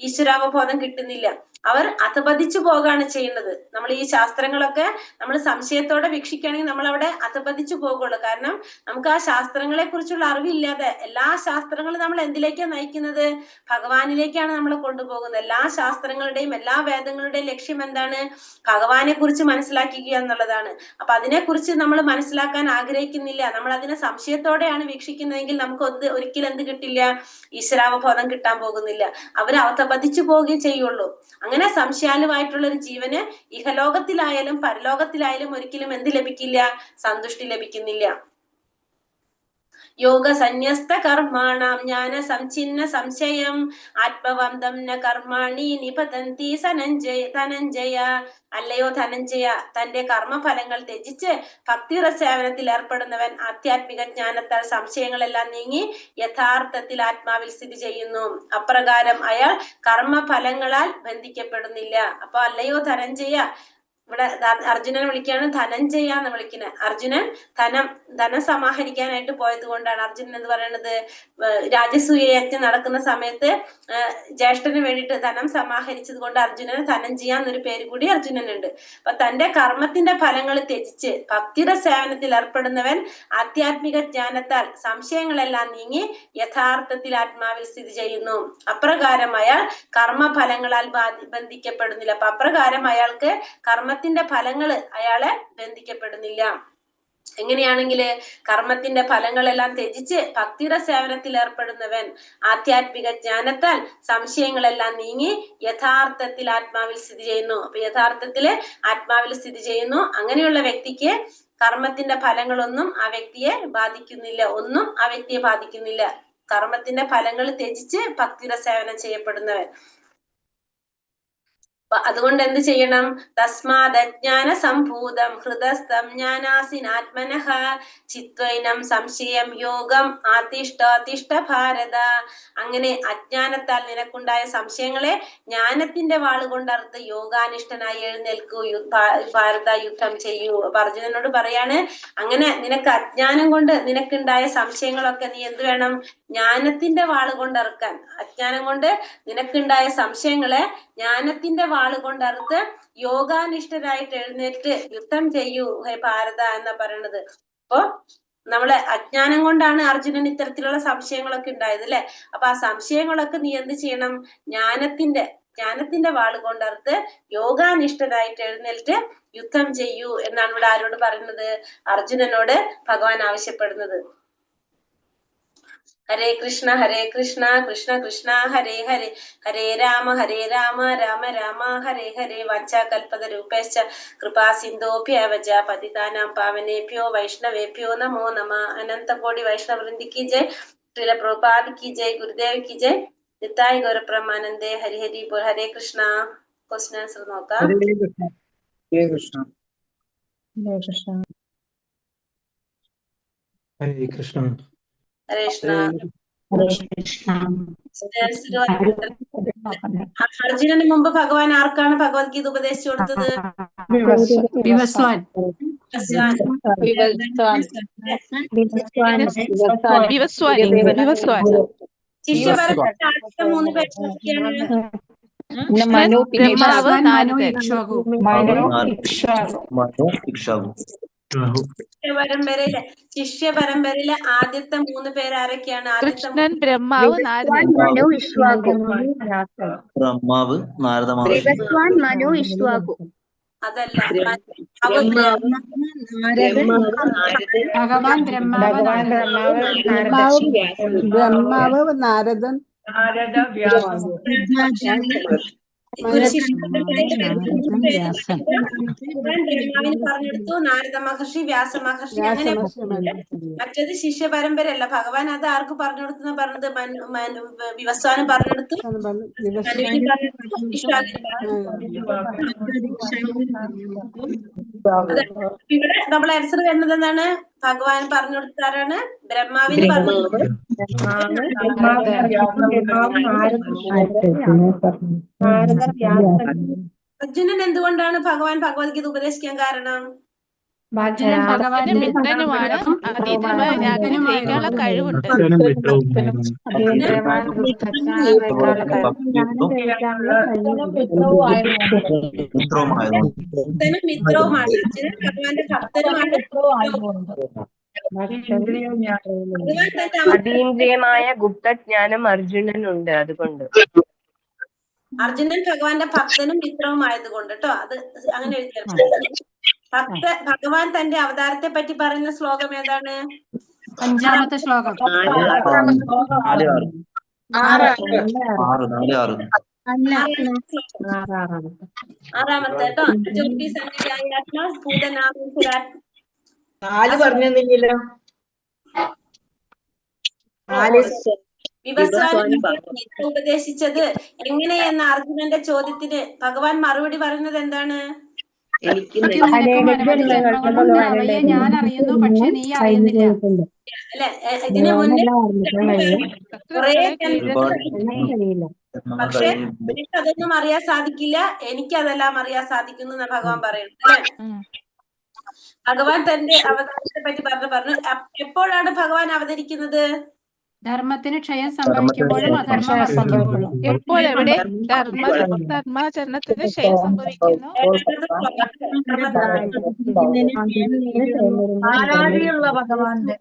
ഈശ്വരാവബോധം കിട്ടുന്നില്ല. അവർ അധപതിച്ചു പോകാണ് ചെയ്യുന്നത്. നമ്മൾ ഈ ശാസ്ത്രങ്ങളൊക്കെ നമ്മൾ സംശയത്തോടെ വീക്ഷിക്കുകയാണെങ്കിൽ നമ്മൾ അവിടെ അധപതിച്ചു പോകുള്ളൂ. കാരണം നമുക്ക് ആ ശാസ്ത്രങ്ങളെ കുറിച്ചുള്ള അറിവില്ലാതെ എല്ലാ ശാസ്ത്രങ്ങളും നമ്മൾ എന്തിലേക്കാണ് നയിക്കുന്നത്? ഭഗവാനിലേക്കാണ് നമ്മളെ കൊണ്ടുപോകുന്നത്. എല്ലാ ശാസ്ത്രങ്ങളുടെയും എല്ലാ വേദങ്ങളുടെയും ലക്ഷ്യം എന്താണ്? ഭഗവാനെ കുറിച്ച് മനസ്സിലാക്കുക എന്നുള്ളതാണ്. അപ്പൊ അതിനെക്കുറിച്ച് നമ്മൾ മനസ്സിലാക്കാൻ ആഗ്രഹിക്കുന്നില്ല, നമ്മൾ അതിനെ സംശയത്തോടെയാണ് വീക്ഷിക്കുന്നതെങ്കിൽ നമുക്ക് ഒരിക്കലും എന്ത് കിട്ടില്ല? ഈശ്വരാവബോധം കിട്ടാൻ പോകുന്നില്ല. അവർ അധപതിച്ചു പോവുകയും ചെയ്യുള്ളൂ. അങ്ങനെ സംശയാലുവായിട്ടുള്ള ഒരു ജീവന് ഇഹലോകത്തിലായാലും പരലോകത്തിലായാലും ഒരിക്കലും എന്ത് ലഭിക്കില്ല? സന്തുഷ്ടി ലഭിക്കുന്നില്ല. യോഗ സന്യസ്ത കർമാണം ജ്ഞാന സംഛിന്ന സംശയം ആത്മവന്തം ന കർമാണി നിപതന്തി ധനഞ്ജയ. അല്ലയോ ധനഞ്ജയ, തന്റെ കർമ്മഫലങ്ങൾ ത്യജിച്ച് ഭക്തിരസേവനത്തിൽ ഏർപ്പെടുന്നവൻ ആധ്യാത്മിക ജ്ഞാനത്താൽ സംശയങ്ങളെല്ലാം നീങ്ങി യഥാർത്ഥത്തിൽ ആത്മാവിൽ സ്ഥിതി ചെയ്യുന്നു. അപ്രകാരം അയാൾ കർമ്മഫലങ്ങളാൽ ബന്ധിക്കപ്പെടുന്നില്ല. അപ്പൊ അല്ലയോ ധനഞ്ജയ, ഇവിടെ അർജുനനെ വിളിക്കുകയാണ് ധനഞ്ജയ എന്ന് വിളിക്കുന്നത്. അർജുനൻ ധനം സമാഹരിക്കാനായിട്ട് പോയത് കൊണ്ടാണ് അർജുനൻ എന്ന് പറയുന്നത്. രാജസൂയ യജ്ഞം നടക്കുന്ന സമയത്ത് ജ്യേഷ്ഠന് വേണ്ടിയിട്ട് ധനം സമാഹരിച്ചത് കൊണ്ട് അർജുനന് ധനഞ്ജയ എന്നൊരു പേര് കൂടി അർജുനനുണ്ട്. അപ്പൊ തന്റെ കർമ്മത്തിന്റെ ഫലങ്ങൾ ത്യജിച്ച് ഭക്തിയുടെ സേവനത്തിൽ ഏർപ്പെടുന്നവൻ ആധ്യാത്മിക ജ്ഞാനത്താൽ സംശയങ്ങളെല്ലാം നീങ്ങി യഥാർത്ഥത്തിൽ ആത്മാവിൽ സ്ഥിതി ചെയ്യുന്നു. അപ്രകാരം അയാൾ കർമ്മഫലങ്ങളാൽ ബന്ധിക്കപ്പെടുന്നില്ല. അപ്പൊ അപ്രകാരം അയാൾക്ക് കർമ്മത്തിന്റെ ഫലങ്ങള് അയാളെ ബന്ധിക്കപ്പെടുന്നില്ല. എങ്ങനെയാണെങ്കില് കർമ്മത്തിന്റെ ഫലങ്ങളെല്ലാം ത്യജിച്ച് ഭക്തിയുടെ സേവനത്തിൽ ഏർപ്പെടുന്നവൻ ആധ്യാത്മിക ജ്ഞാനത്താൽ സംശയങ്ങളെല്ലാം നീങ്ങി യഥാർത്ഥത്തിൽ ആത്മാവിൽ സ്ഥിതി ചെയ്യുന്നു. അപ്പൊ യഥാർത്ഥത്തില് ആത്മാവിൽ സ്ഥിതി ചെയ്യുന്നു. അങ്ങനെയുള്ള വ്യക്തിക്ക് കർമ്മത്തിന്റെ ഫലങ്ങളൊന്നും ആ വ്യക്തിയെ ബാധിക്കുന്നില്ല. ഒന്നും ആ വ്യക്തിയെ ബാധിക്കുന്നില്ല. കർമ്മത്തിന്റെ ഫലങ്ങൾ ത്യജിച്ച് ഭക്തിയുടെ സേവനം ചെയ്യപ്പെടുന്നവൻ. അതുകൊണ്ട് എന്ത് ചെയ്യണം? തസ്മാദ് അജ്ഞാന സംഭൂതം ഹൃദസ്ഥം ജ്ഞാനാസിനാത്മനഃ ചിത്വൈനം സംശയം യോഗം ആതിഷ്ഠ ഭാരത. അങ്ങനെ അജ്ഞാനത്താൽ നിനക്കുണ്ടായ സംശയങ്ങളെ ജ്ഞാനത്തിന്റെ വാളുകൊണ്ടറുത്ത് യോഗാനിഷ്ഠനായി എഴുന്നേൽക്കൂ ഭാരത, യുദ്ധം ചെയ്യൂ. അപ്പൊ അർജുനനോട് പറയാണ്, അങ്ങനെ നിനക്ക് അജ്ഞാനം കൊണ്ട് നിനക്കുണ്ടായ സംശയങ്ങളൊക്കെ നീ എന്ത് വേണം? ജ്ഞാനത്തിന്റെ വാളുകൊണ്ടറുക്കാൻ. അജ്ഞാനം കൊണ്ട് നിനക്കുണ്ടായ സംശയങ്ങളെ ജ്ഞാനത്തിന്റെ വാളുകൊണ്ടറുത്ത് യോഗാനിഷ്ഠരായിട്ട് എഴുന്നേറ്റ് യുദ്ധം ചെയ്യൂ ഹേ ഭാരത എന്നാ പറയണത്. അപ്പൊ നമ്മളെ അജ്ഞാനം കൊണ്ടാണ് അർജുനൻ ഇത്തരത്തിലുള്ള സംശയങ്ങളൊക്കെ ഉണ്ടായത് അല്ലെ. അപ്പൊ ആ സംശയങ്ങളൊക്കെ നീ എന്ത് ചെയ്യണം? ജ്ഞാനത്തിന്റെ വാളുകൊണ്ടറുത്ത് യോഗാനിഷ്ഠരായിട്ട് എഴുന്നേറ്റ് യുദ്ധം ചെയ്യൂ എന്നാണ് ഇവിടെ ആരോട് പറയുന്നത്? അർജുനനോട് ഭഗവാൻ ആവശ്യപ്പെടുന്നത്. ഹരേ കൃഷ്ണ കൃഷ്ണ കൃഷ്ണ ഹരേ ഹരേ, ഹരേ രാമ രാമ രാമ ഹരേ ഹരേ. വാഞ്ചാകൽപതരൂപേശ്ച കൃപാ സിന്ധോഭ്യവച പതിതാനാം പാവനേഭ്യോ വൈഷ്ണവേഭ്യോ നമോ നമഃ. അനന്തകോടി വൈഷ്ണവവൃന്ദി കി ജയ്. ശ്രീല പ്രഭുപാദ് കി ജയ്. ഗുരുദേവ് കി ജയ്. നിത്തായ് ഗൗരബ്രഹ്മാനന്ദേ. ഹരി ഹരി ബോൾ. ഹരേ കൃഷ്ണ. ക്വസ്റ്റ്യൻ ആൻസർ നോക്കാം. ഹരേ കൃഷ്ണ. ഹരേ കൃഷ്ണ. ഹരേ കൃഷ്ണ. ഹരേ കൃഷ്ണ. അർജുനന് മുമ്പ് ഭഗവാൻ ആർക്കാണ് ഭഗവത്ഗീത ഉപദേശിച്ചു കൊടുത്തത്? വിവസ്വാൻ. ശിഷ്യപരമ്പരയിലെ ആദ്യത്തെ 3 പേരൊക്കെയാണ്? ബ്രഹ്മാവ്, മനു, ഇക്ഷ്വാകു. ശിഷ്യപരമ്പരയിലെ ആദ്യത്തെ 3 പേര് ആരൊക്കെയാണ്? ആദ്യത്തെ ബ്രഹ്മാവ്, ബ്രഹ്മാവ്, നാരദ മഹർഷി. അതല്ല, ഭഗവാൻ ബ്രഹ്മാവ്, നാരദൻ, ബ്രഹ്മാവിന് പറഞ്ഞെടുത്തു, നാരദ മഹർഷി, വ്യാസ മഹർഷി, അങ്ങനെ. മറ്റേത് ശിഷ്യ പരമ്പരയല്ല. ഭഗവാൻ അത് ആർക്ക് പറഞ്ഞു കൊടുക്കുന്ന പറഞ്ഞത്? വിവസ്വാനും പറഞ്ഞെടുത്തു, ഇവിടെ നമ്മൾ ആൻസർ വരുന്നത് എന്താണ്? ഭഗവാൻ പറഞ്ഞു കൊടുത്താരാണ്? ബ്രഹ്മാവിന് പറഞ്ഞു. അർജുനൻ എന്തുകൊണ്ടാണ് ഭഗവാൻ ഭഗവത്ഗീത ഉപദേശിക്കാൻ കാരണം? അർജുനൻ ഭഗവാന്റെ മിത്രനുമാണ് അതീതമായ യാഗം ചെയ്യിക്കാനുള്ള കഴിവുണ്ട്. മിത്രവുമാണ്. അർജുനൻ ഭഗവാന്റെ ഭക്തനുമാണ്. അതീന്ദ്രിയമായ ഗുപ്തജ്ഞാനം അർജുനനുണ്ട്. അതുകൊണ്ട് അർജുനൻ ഭഗവാന്റെ ഭക്തനും മിത്രവുമായതുകൊണ്ട് കേട്ടോ. അത് അങ്ങനെ എഴുതിയാൽ ഭഗവാൻ തന്റെ അവതാരത്തെ പറ്റി പറയുന്ന ശ്ലോകം ഏതാണ്? 5-ാമത്തെ ശ്ലോകം. ആറാമത്തെ കേട്ടോ. പറഞ്ഞില്ലല്ലോ. ഉപദേശിച്ചത് എങ്ങനെയെന്ന അർജുനന്റെ ചോദ്യത്തിന് ഭഗവാൻ മറുപടി പറയുന്നത് എന്താണ്? അവയെ ഞാൻ അറിയുന്നു, പക്ഷെ നീ അറിയുന്നില്ല. അല്ലെ, ഇതിനു മുന്നേ കുറെ പക്ഷെ എനിക്ക് അതൊന്നും അറിയാൻ സാധിക്കില്ല, എനിക്ക് അതെല്ലാം അറിയാൻ സാധിക്കുന്നു എന്ന് ഭഗവാൻ പറയുന്നത് അല്ലെ. ഭഗവാൻ തന്റെ അവതാരത്തെ പറ്റി പറഞ്ഞു. എപ്പോഴാണ് ഭഗവാൻ അവതരിക്കുന്നത്? ധർമ്മത്തിന് ക്ഷയം സംഭവിക്കുമ്പോഴും അധർമ്മം വർദ്ധിക്കുമ്പോഴും. എപ്പോഴെവിടെ ധർമാചരണത്തിന് ക്ഷയം സംഭവിക്കുന്നു? ആരാധിയുള്ള ഭഗവാന്റെ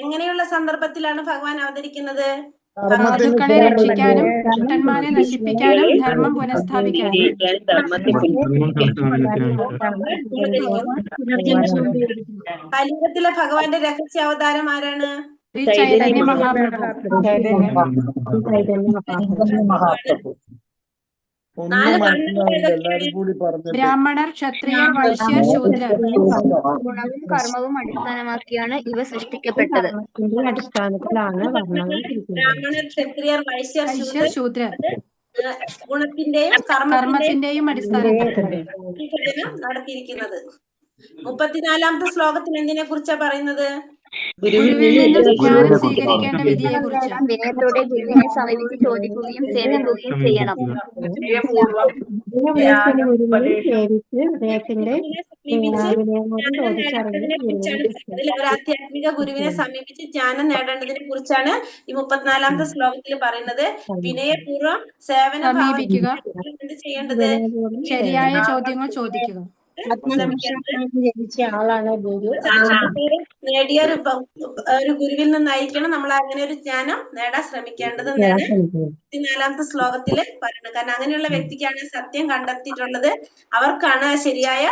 എങ്ങനെയുള്ള സന്ദർഭത്തിലാണ് ഭഗവാൻ അവതരിക്കുന്നത്? സാധുക്കളെ രക്ഷിക്കാനും ദുഷ്ടന്മാരെ നശിപ്പിക്കാനും ധർമ്മം പുനഃസ്ഥാപിക്കാനും. കലിയുഗത്തിലെ ഭഗവാന്റെ രഹസ്യ അവതാരം ആരാണ്? ചൈതന്യ മഹാപ്രഭു. ബ്രാഹ്മണർ, ക്ഷത്രിയർ, വൈശ്യർ, ശൂദ്രർ. ഗുണവും കർമ്മവും അടിസ്ഥാനമാക്കിയാണ് ഇവ സൃഷ്ടിക്കപ്പെട്ടത്. അടിസ്ഥാനത്തിലാണ് ബ്രാഹ്മണർ, ക്ഷത്രിയർ, വൈശ്യർ, ശൂദ്രർ ഗുണത്തിന്റെയും കർമ്മത്തിന്റെയും അടിസ്ഥാനത്തിൽ നടത്തിയിരിക്കുന്നത്. 34ാമത്തെ ശ്ലോകത്തിൽ എന്തിനെ കുറിച്ചാ പറയുന്നത്? ഗുരുവിൽ നിന്നും ജ്ഞാനം സ്വീകരിക്കേണ്ട വിധിയെ കുറിച്ച്. വിനയത്തോടെ ഗുരുവിനെ സമീപിച്ച് ചോദിക്കുകയും സേവിക്കുകയും ചെയ്യണം. ആധ്യാത്മിക ഗുരുവിനെ സമീപിച്ച് ജ്ഞാനം നേടേണ്ടതിനെ കുറിച്ചാണ് ഈ 34ാമത്തെ ശ്ലോകത്തിൽ പറയുന്നത്. വിനയപൂർവ്വം സമീപിക്കുക, ചെയ്യേണ്ടത് ശരിയായ ചോദ്യങ്ങൾ ചോദിക്കുക. ആളാണ് ഗുരു. നേടിയ ഒരു ഗുരുവിൽ നിന്നായിരിക്കണം നമ്മൾ അങ്ങനെ ഒരു ജ്ഞാനം നേടാൻ ശ്രമിക്കേണ്ടതെന്നാണ് 34ാമത്തെ ശ്ലോകത്തില് പറയുന്നത്. കാരണം അങ്ങനെയുള്ള വ്യക്തിക്കാണ് സത്യം കണ്ടെത്തിയിട്ടുള്ളത്, അവർക്കാണ് ശരിയായ